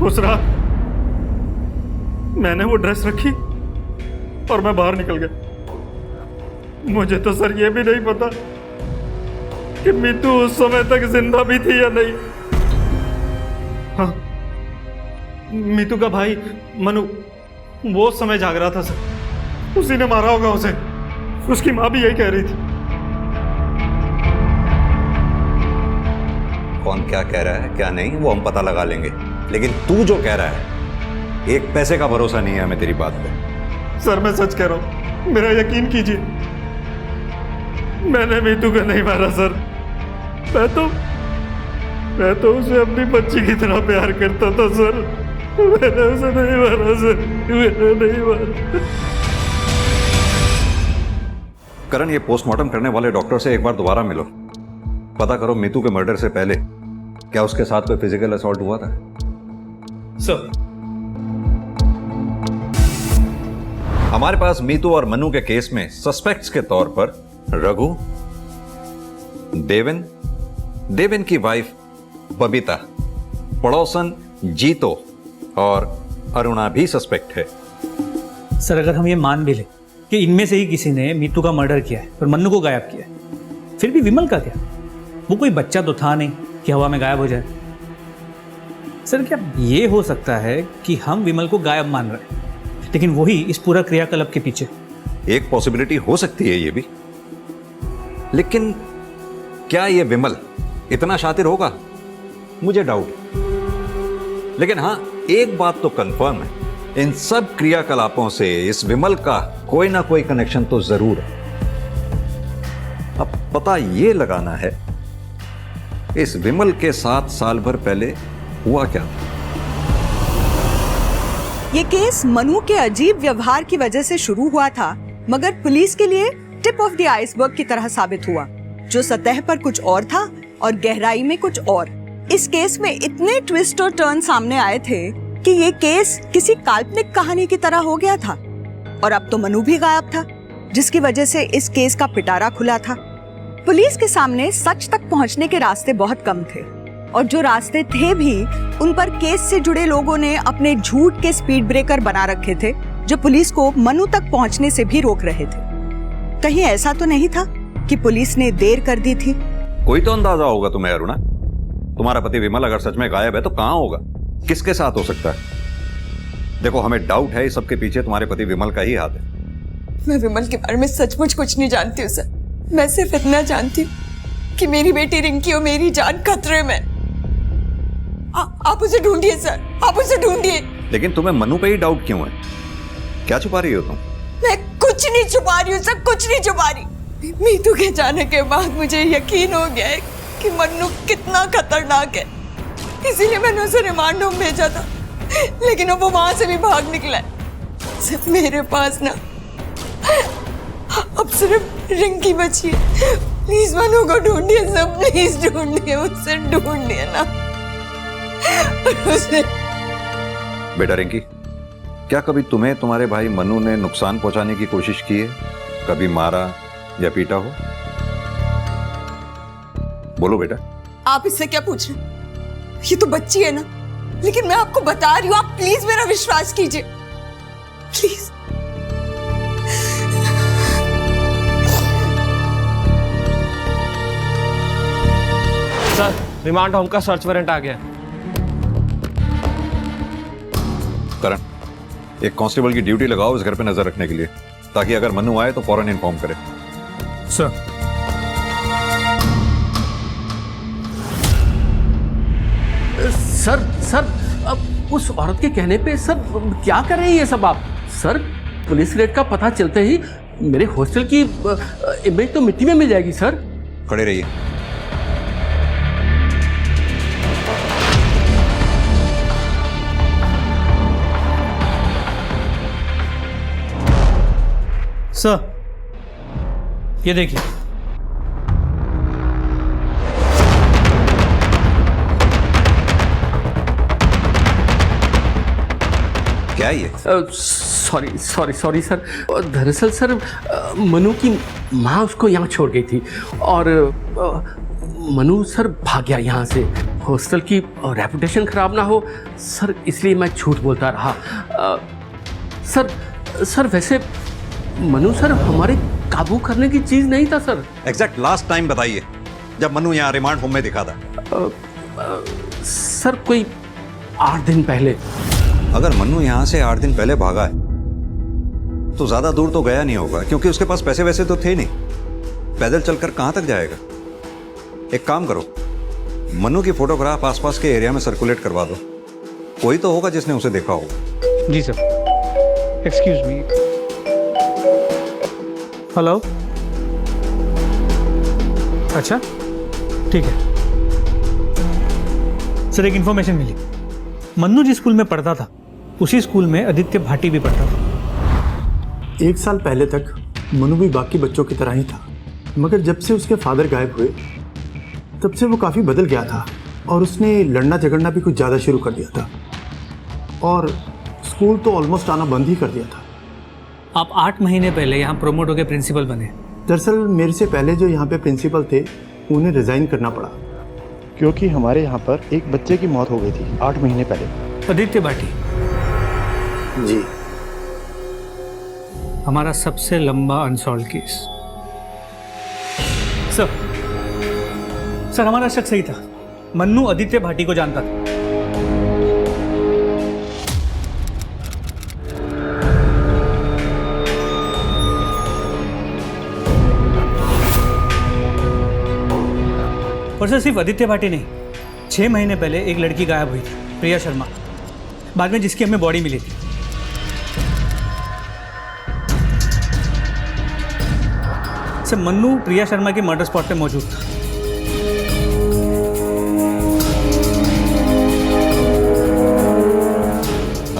उस रात मैंने वो ड्रेस रखी और मैं बाहर निकल गया। मुझे तो सर ये भी नहीं पता कि मीतू उस समय तक जिंदा भी थी या नहीं। हाँ, मीतू का भाई मनु वो उस समय जाग रहा था सर, उसी ने मारा होगा उसे। उसकी माँ भी यही कह रही थी। कौन क्या कह रहा है क्या नहीं वो हम पता लगा लेंगे, लेकिन तू जो कह रहा है एक पैसे का भरोसा नहीं है हमें तेरी बात पे। सर मैं सच कह रहा हूं, मेरा यकीन कीजिए, मैंने मीतू को नहीं मारा सर। मैं तो उसे अपनी बच्ची की तरह प्यार करता था सर। मैंने उसे नहीं मारा सर, मैंने नहीं मारा। करण, ये पोस्टमार्टम करने वाले डॉक्टर से एक बार दोबारा मिलो, पता करो मीतू के मर्डर से पहले क्या उसके साथ कोई फिजिकल असॉल्ट हुआ था? सर हमारे पास मीतू और मनु के केस में सस्पेक्ट्स के तौर पर रघु, देवन की वाइफ बबीता, पड़ोसन जीतो और अरुणा भी सस्पेक्ट है। सर अगर हम ये मान भी ले कि इनमें से ही किसी ने मीतू का मर्डर किया है और मन्नू को गायब किया है, फिर भी विमल का क्या? वो कोई बच्चा तो था नहीं कि हवा में गायब हो जाए। सर क्या ये हो सकता है कि हम विमल को गायब मान रहे हैं, लेकिन वही इस पूरा क्रियाकलाप के पीछे? एक पॉसिबिलिटी हो सकती है ये भी, लेकिन क्या ये विमल इतना शातिर होगा? मुझे डाउट। लेकिन हां, एक बात तो कंफर्म है, इन सब क्रियाकलापों से इस विमल का कोई ना कोई कनेक्शन तो जरूर है। अब पता ये लगाना है इस विमल के साथ साल भर पहले हुआ क्या। ये केस मनु के अजीब व्यवहार की वजह से शुरू हुआ था, मगर पुलिस के लिए टिप ऑफ द आइसबर्ग की तरह साबित हुआ, जो सतह पर कुछ और था और गहराई में कुछ और। इस केस में इतने ट्विस्ट और टर्न सामने आए थे कि ये केस किसी काल्पनिक कहानी की तरह हो गया था। और अब तो मनु भी गायब था, जिसकी वजह से इस केस का पिटारा खुला था। पुलिस के सामने सच तक पहुंचने के रास्ते बहुत कम थे, और जो रास्ते थे भी उन पर केस से जुड़े लोगों ने अपने झूठ के स्पीड ब्रेकर बना रखे थे, जो पुलिस को मनु तक पहुंचने से भी रोक रहे थे। कहीं ऐसा तो नहीं था कि पुलिस ने देर कर दी थी? कोई तो अंदाजा होगा तुम्हें अरुणा। तुम्हारा पति विमल अगर सच में गायब है तो कहां होगा, किसके साथ हो सकता है? देखो, हमें डाउट है इस सबके पीछे तुम्हारे पति विमल का ही हाथ है। मैं विमल के बारे में सचमुच कुछ नहीं जानती हूँ सर। मैं सिर्फ इतना जानती हूँ कि मेरी बेटी रिंकी और मेरी जान खतरे में। आप उसे ढूंढिए सर, आप उसे ढूंढिए। लेकिन तुम्हें मनु पे ही डाउट क्यों है? क्या छुपा रही हो तुम? मैं कुछ नहीं छुपा रही हूँ सर, कुछ नहीं छुपा रही। मीतू के जाने के बाद मुझे यकीन हो गया है कि मन्नू कितना खतरनाक है, इसीलिए मैंने उसे रिमांड होम भेजा था। लेकिन अब वो वहां से भी भाग निकला है। सिर्फ मेरे पास ना अब सिर्फ रिंकी बची है। प्लीज मनु को ढूंढिए सब, प्लीज ढूंढिए, उससे ढूंढिए ना उसे। बेटा रिंकी, क्या कभी तुम्हें तुम्हारे भाई मनु ने नुकसान पहुंचाने की कोशिश की है? कभी मारा या पीटा हो? बोलो बेटा। आप इससे क्या पूछ रहे हैं? ये तो बच्ची है ना। लेकिन मैं आपको बता रही हूँ, आप प्लीज मेरा विश्वास कीजिए, प्लीज। सर, रिमांड होम का सर्च वारंट आ गया। करण, एक कांस्टेबल की ड्यूटी लगाओ इस घर पे नजर रखने के लिए, ताकि अगर मनु आए तो फौरन इन्फॉर्म करे। सर। सर अब उस औरत के कहने पे सर क्या कर रहे हैं ये सब आप? सर, पुलिस रेड का पता चलते ही मेरे हॉस्टल की इमेज तो मिट्टी में मिल जाएगी सर। खड़े रहिए। सर, ये देखिए। क्या ये? Sorry sir. दरअसल सर, मनु की माँ उसको यहाँ छोड़ गई थी और मनु सर भाग गया यहाँ से। हॉस्टल की रेपुटेशन खराब ना हो सर, इसलिए मैं झूठ बोलता रहा। सर वैसे मनु सर हमारे काबू करने की चीज नहीं था सर। एग्जैक्ट लास्ट टाइम बताइए जब मनु यहाँ रिमांड होम में दिखा था। सर कोई 8 दिन पहले। अगर मनु यहाँ से 8 दिन पहले भागा है तो ज्यादा दूर तो गया नहीं होगा, क्योंकि उसके पास पैसे वैसे तो थे नहीं। पैदल चलकर कहां तक जाएगा? एक काम करो, मनु की फोटोग्राफ आसपास के एरिया में सर्कुलेट करवा दो। कोई तो होगा जिसने उसे देखा होगा। जी सर। Excuse me. हेलो। अच्छा, ठीक है सर। एक इंफॉर्मेशन मिली, मन्नू जिस स्कूल में पढ़ता था उसी स्कूल में आदित्य भाटी भी पढ़ता था। 1 साल पहले तक मनु भी बाकी बच्चों की तरह ही था, मगर जब से उसके फादर गायब हुए तब से वो काफ़ी बदल गया था और उसने लड़ना झगड़ना भी कुछ ज़्यादा शुरू कर दिया था और स्कूल तो ऑलमोस्ट आना बंद ही कर दिया था। आप 8 महीने पहले यहाँ प्रोमोट होकर प्रिंसिपल बने। दरअसल मेरे से पहले जो यहाँ पे प्रिंसिपल थे उन्हें रिज़ाइन करना पड़ा, क्योंकि हमारे यहाँ पर एक बच्चे की मौत हो गई थी 8 महीने पहले। आदित्य भाटी जी, हमारा सबसे लंबा अनसॉल्व केस। सर हमारा शक सही था, मन्नू आदित्य भाटी को जानता था। और सर सिर्फ आदित्य भाटी नहीं, 6 महीने पहले एक लड़की गायब हुई थी, प्रिया शर्मा, बाद में जिसकी हमें बॉडी मिली थी। सर मन्नू प्रिया शर्मा के मर्डर स्पॉट पे मौजूद था।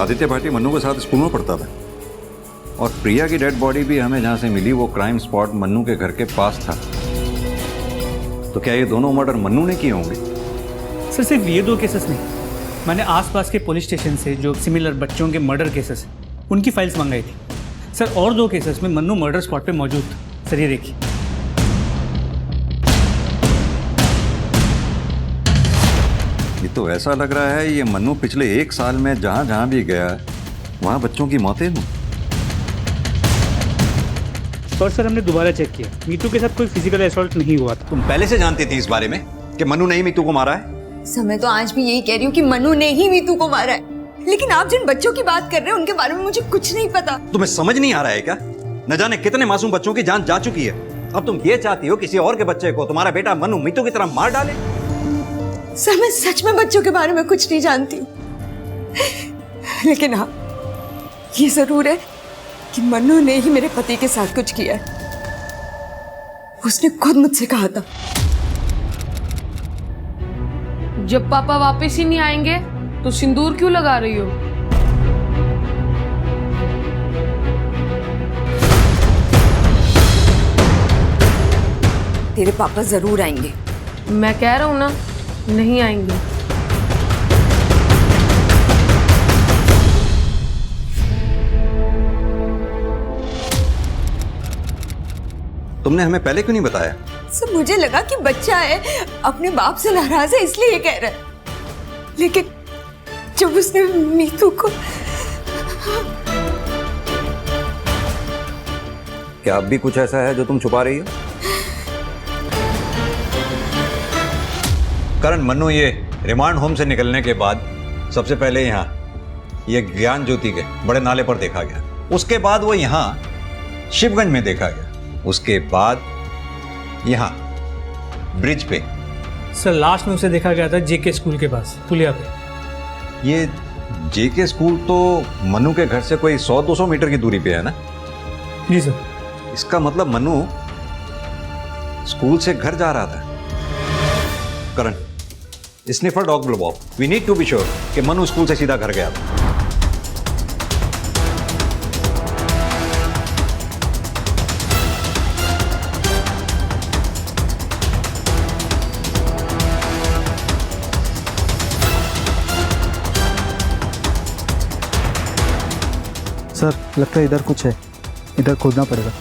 आदित्य भाटी मन्नू के साथ स्कूल में पढ़ता था और प्रिया की डेड बॉडी भी हमें जहां से मिली वो क्राइम स्पॉट मन्नू के घर के पास था। तो क्या ये दोनों मर्डर मन्नू ने किए होंगे? सर सिर्फ ये 2 केसेस नहीं, मैंने आसपास के पुलिस स्टेशन से जो सिमिलर बच्चों के मर्डर केसेस हैं उनकी फाइल्स मंगाई थी सर, और 2 केसेस में मन्नू मर्डर स्पॉट पे मौजूद था। सर ये देखिए। ये तो ऐसा लग रहा है ये मन्नू पिछले 1 साल में जहां जहां भी गया वहां बच्चों की मौतें हुई। और सर हमने दोबारा चेक किया, मीतू के साथ कोई फिजिकल असॉल्ट नहीं हुआ था। तुम पहले से जानती थी इस बारे में कि मनु ने ही मीतू को मारा है? सर मैं तो आज भी यही कह रही हूँ कि मनु ने ही मीतू को मारा है, लेकिन आप जिन बच्चों की बात कर रहे हैं उनके बारे में मुझे कुछ नहीं पता। तुम्हें समझ नहीं आ रहा है क्या? न जाने कितने मासूम बच्चों की जान जा चुकी है, अब तुम ये चाहती हो किसी और के बच्चे को तुम्हारा बेटा मनु मीतू की तरह मार डाले? सर मैं सच में बच्चों के बारे में कुछ नहीं जानती हूँ, लेकिन हाँ ये जरूर है कि मनु ने ही मेरे पति के साथ कुछ किया है। उसने खुद मुझसे कहा था जब पापा वापस ही नहीं आएंगे तो सिंदूर क्यों लगा रही हो? तेरे पापा जरूर आएंगे। मैं कह रहा हूं ना, नहीं आएंगे। तुमने हमें पहले क्यों नहीं बताया? सर मुझे लगा कि बच्चा है, अपने बाप से नाराज है इसलिए ये कह रहा है, लेकिन जब उसने मीतू को... क्या अब भी कुछ ऐसा है जो तुम छुपा रही हो? करण, मनु ये रिमांड होम से निकलने के बाद सबसे पहले यहाँ ये ज्ञान ज्योति के बड़े नाले पर देखा गया, उसके बाद वो यहाँ शिवगंज में देखा गया, उसके बाद यहाँ ब्रिज पे। सर लास्ट में उसे देखा गया था जेके स्कूल के पास पुलिया पे। ये जेके स्कूल तो मनु के घर से कोई 100-200 मीटर की दूरी पे है ना? जी सर। इसका मतलब मनु स्कूल से घर जा रहा था। करण, स्निफर डॉग बुलवाओ, we need to be sure कि मनु स्कूल से सीधा घर गया था। सर लगता है इधर कुछ है, इधर खोदना पड़ेगा।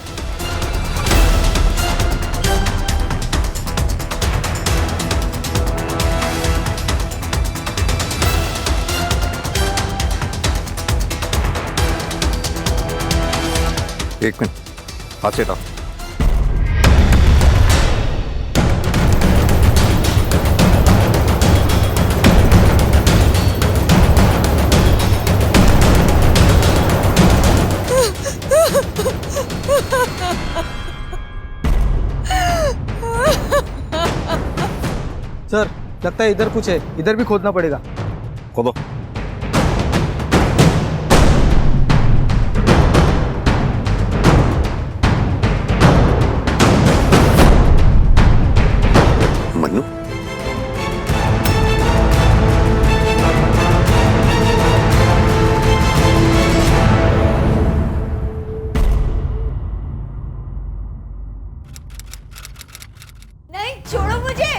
एक मिनट, हाथ से हटाओ। सर लगता है इधर कुछ है, इधर भी खोदना पड़ेगा। खोदो। मनु, नहीं छोड़ो मुझे।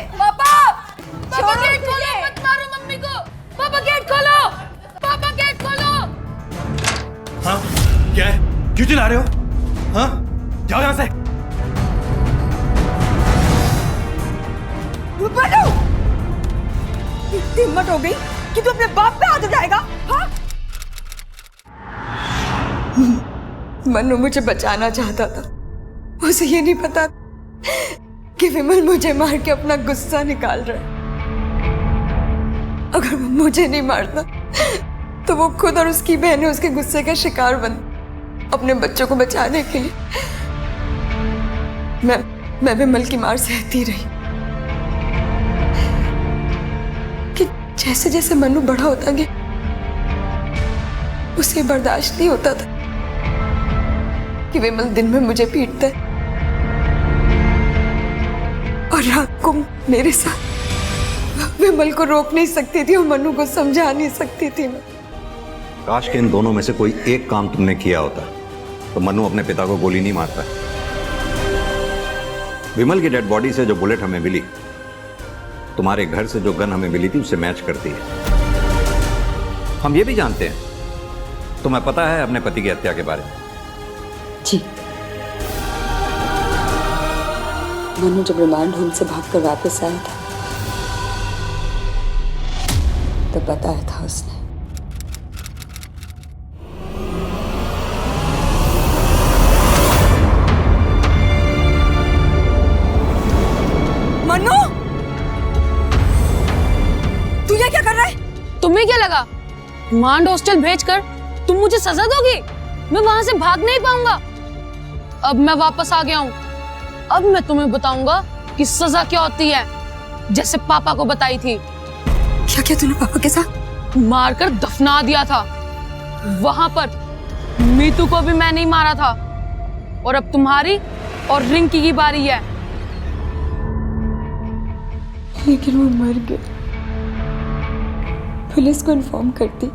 पापा गेट खोलो, मत मारो मम्मी को। पापा गेट खोलो, पापा गेट खोलो। हाँ क्या है, क्यों चिल्ला रहे हो? हाँ जाओ यहाँ से। मनु, इतनी हिम्मत हो गई कि तू अपने बाप पे हाथ उठाएगा? हाँ? मनु मुझे बचाना चाहता था, उसे ये नहीं पता कि विमल मुझे मार के अपना गुस्सा निकाल रहा है। अगर वो मुझे नहीं मारता तो वो खुद और उसकी बहनें उसके गुस्से का शिकार बन अपने बच्चों को बचाने के लिए। मैं विमल की मार सहती रही कि जैसे जैसे मनु बड़ा होता गया उसे बर्दाश्त नहीं होता था कि विमल दिन में मुझे पीटता है और रात को मेरे साथ। विमल को रोक नहीं सकती थी और मनु को समझा नहीं सकती थी मैं। काश के इन दोनों में से कोई एक काम तुमने किया होता तो मनु अपने पिता को गोली नहीं मारता। विमल की डेड बॉडी से जो बुलेट हमें मिली तुम्हारे घर से जो गन हमें मिली थी उससे मैच करती है। हम ये भी जानते हैं तुम्हें पता है अपने पति की हत्या के बारे में। जी, मनु जब रिमांड होम से भागकर वापस आया था तब बताया था उसने। तुम्हें क्या लगा मांड हॉस्टल भेजकर तुम मुझे सजा दोगी? मैं वहां से भाग नहीं पाऊंगा। अब मैं वापस आ गया हूँ। अब मैं तुम्हें बताऊंगा कि सजा क्या होती है, जैसे पापा को बताई थी। क्या क्या तूने पापा के साथ? मारकर दफना दिया था। वहां पर मीतू को भी मैं नहीं मारा था। और अब तुम्हारी और रिंकी की बारी है। लेकिन वो मर गए। पुलिस को इन्फॉर्म करती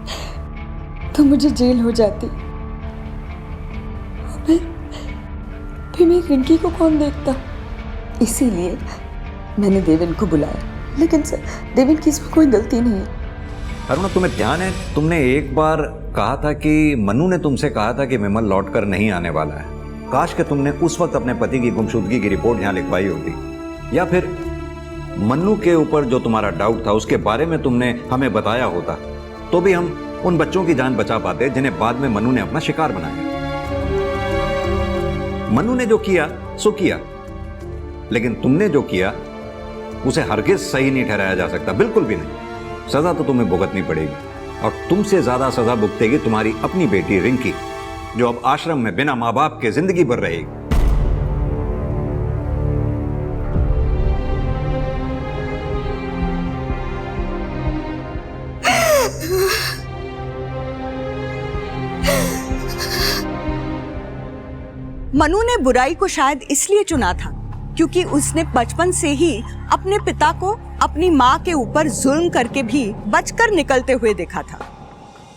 तो मुझे जेल हो जाती। फिर मैं रिंकी को कौन देखता? इसीलिए मैंने देवेन को बुलाया। लेकिन सर, देवेन की इसमें कोई गलती नहीं है। अरुणा, तुम्हें ध्यान है तुमने एक बार कहा था कि मनु ने तुमसे कहा था कि विमल लौटकर नहीं आने वाला है। काश कि तुमने उस वक्त अपने पति की गुमशुदगी की रिपोर्ट यहाँ लिखवाई होती, या फिर मन्नू के ऊपर जो तुम्हारा डाउट था उसके बारे में तुमने हमें बताया होता, तो भी हम उन बच्चों की जान बचा पाते जिन्हें बाद में मन्नू ने अपना शिकार बनाया। मन्नू ने जो किया सो किया, लेकिन तुमने जो किया उसे हरगिज सही नहीं ठहराया जा सकता, बिल्कुल भी नहीं। सजा तो तुम्हें भुगतनी पड़ेगी, और तुमसे ज्यादा सजा भुगतेगी तुम्हारी अपनी बेटी रिंकी, जो अब आश्रम में बिना माँ बाप के जिंदगी भर रहेगी। मनु ने बुराई को शायद इसलिए चुना था क्योंकि उसने बचपन से ही अपने पिता को अपनी माँ के ऊपर जुल्म करके भी बचकर निकलते हुए देखा था।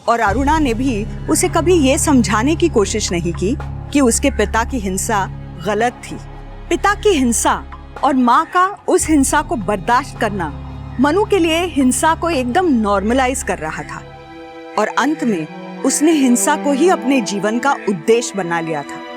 और अरुणा ने भी उसे कभी ये समझाने की कोशिश नहीं की कि उसके पिता की हिंसा गलत थी। पिता की हिंसा और माँ का उस हिंसा को बर्दाश्त करना मनु के लिए हिंसा को एकदम नॉर्मलाइज कर रहा था। और अंत में उसने हिंसा को ही अपने जीवन का उद्देश्य बना लिया था।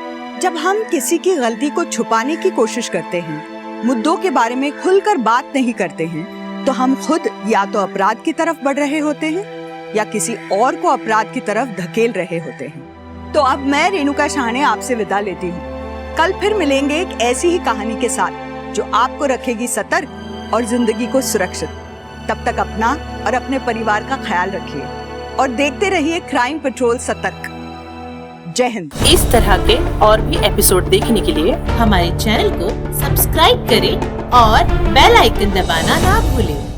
जब हम किसी की गलती को छुपाने की कोशिश करते हैं, मुद्दों के बारे में खुलकर बात नहीं करते हैं, तो हम खुद या तो अपराध की तरफ बढ़ रहे होते हैं या किसी और को अपराध की तरफ धकेल रहे होते हैं। तो अब मैं रेणुका शाहने आपसे विदा लेती हूँ। कल फिर मिलेंगे एक ऐसी ही कहानी के साथ जो आपको रखेगी सतर्क और जिंदगी को सुरक्षित। तब तक अपना और अपने परिवार का ख्याल रखिए और देखते रहिए क्राइम पेट्रोल सतर्क। जय हिंद। इस तरह के और भी एपिसोड देखने के लिए हमारे चैनल को सब्सक्राइब करें और बेल आइकन दबाना ना भूलें।